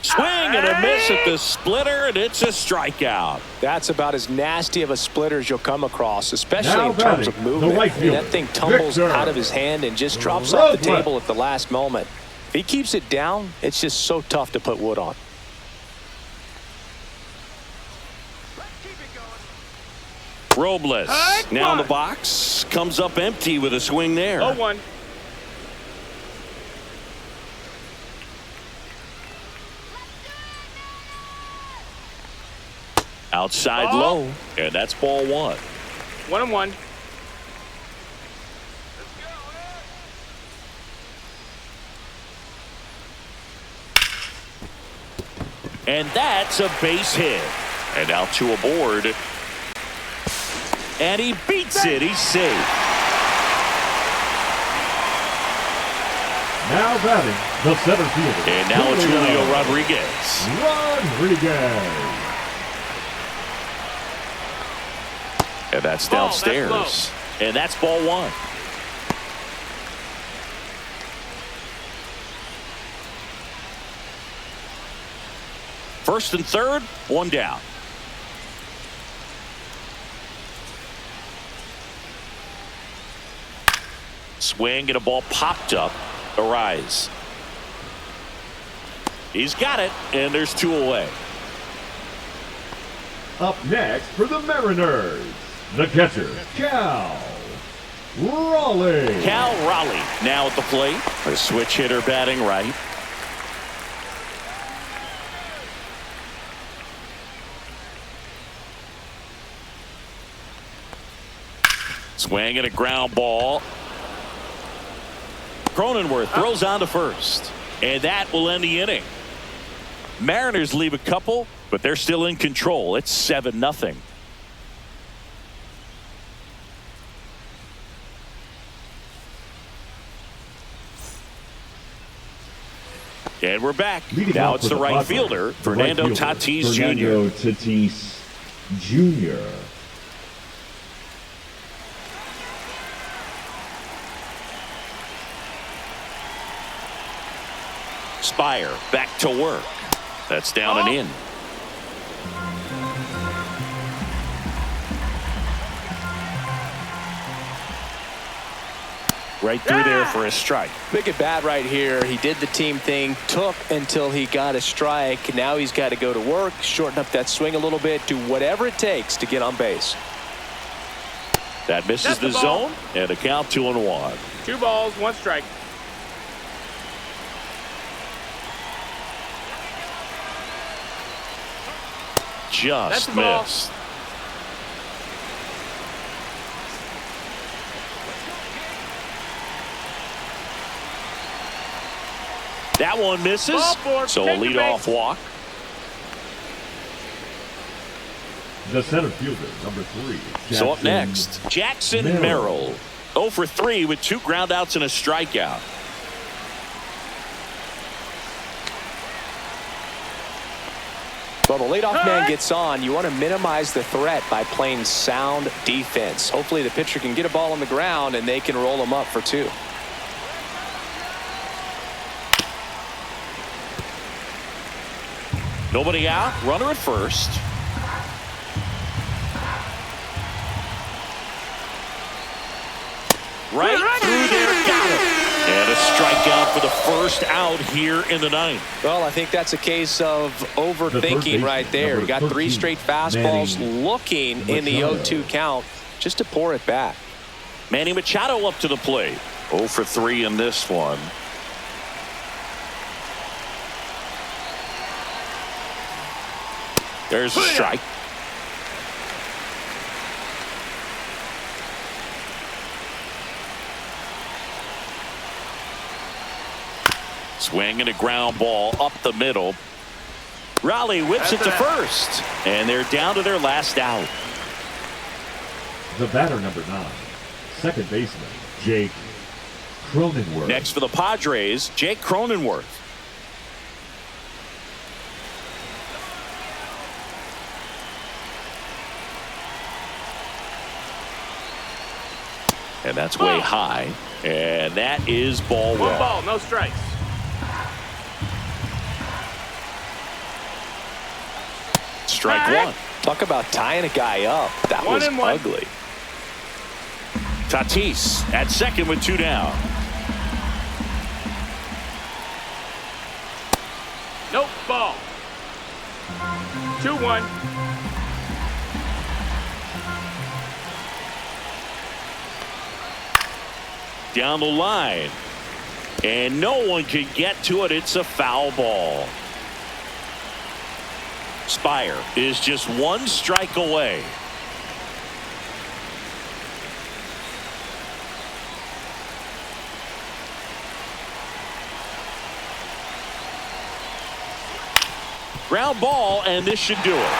Swing and a miss at the splitter, and it's a strikeout. That's about as nasty of a splitter as you'll come across, especially Now in terms of batting, the movement. right I mean, fielder, that thing tumbles Victor. out of his hand and just drops off the Road table left. at the last moment. If he keeps it down, it's just so tough to put wood on. Robles now in the box, comes up empty with a swing there. 0-1. Outside low, and that's ball 1. 1-1. And that's a base hit. And now 2 aboard. And he beats it. He's safe. Now batting, the center fielder. And now it's Julio Rodriguez. Rodriguez. And that's Ball, that's downstairs. low. And that's ball 1. First and third, 1 down. Swing and a ball popped up. A rise. He's got it, and there's 2 away. Up next for the Mariners, the catcher, Cal Raleigh. Cal Raleigh now at the plate. A switch hitter batting right. Swing and a ground ball. Cronenworth throws on to first. And that will end the inning. Mariners leave a couple, but they're still in control. It's 7-0. And we're back. Leading Now off it's for the right Padres, fielder, the Fernando right fielder, Tatis Fernando Jr. Tatis Jr. Spire back to work. That's down and in. Right through there for a strike. Big at bat right here. He did the team thing, took until he got a strike. Now he's got to go to work, shorten up that swing a little bit, do whatever it takes to get on base. That misses That's the the ball. zone, and a count 2-1. 2 balls, 1 strike. That's Just the ball. missed. That one misses. Ball 4, So a take the leadoff base. walk. The center fielder, number 3. So up next, Jackson Merrill. 0 for 3 with 2 groundouts and a strikeout. Well, the leadoff man gets on. You want to minimize the threat by playing sound defense. Hopefully the pitcher can get a ball on the ground and they can roll him up for 2. Nobody out. Runner at first. Right through there. Got him. And a strikeout for the first out here in the ninth. Well, I think that's a case of overthinking right there. You got 3 straight fastballs looking in the 0-2 count just to pour it back. Manny Machado up to the plate. 0 for 3 in this one. There's a strike. Swing and a ground ball up the middle. Raleigh whips it to first. And they're down to their last out. The batter, number 9, second baseman, Jake Cronenworth. Next for the Padres, Jake Cronenworth. And that's way high. And that is ball one. 1 ball, no strikes. Strike 1. Talk about tying a guy up. That was ugly. Tatis at second with 2 down. Nope, ball. 2-1. Down the line. And no one can get to it. It's a foul ball. Spire is just 1 strike away. Ground ball, and this should do it.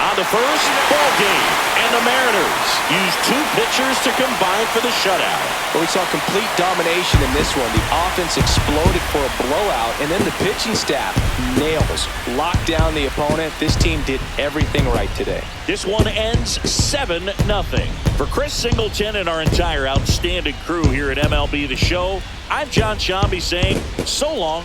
On the first, ball game. And the Mariners use 2 pitchers to combine for the shutout. Well, we saw complete domination in this one. The offense exploded for a blowout, and then the pitching staff nails, locked down the opponent. This team did everything right today. This one ends 7-0. For Chris Singleton and our entire outstanding crew here at MLB The Show, I'm John Shambi saying so long.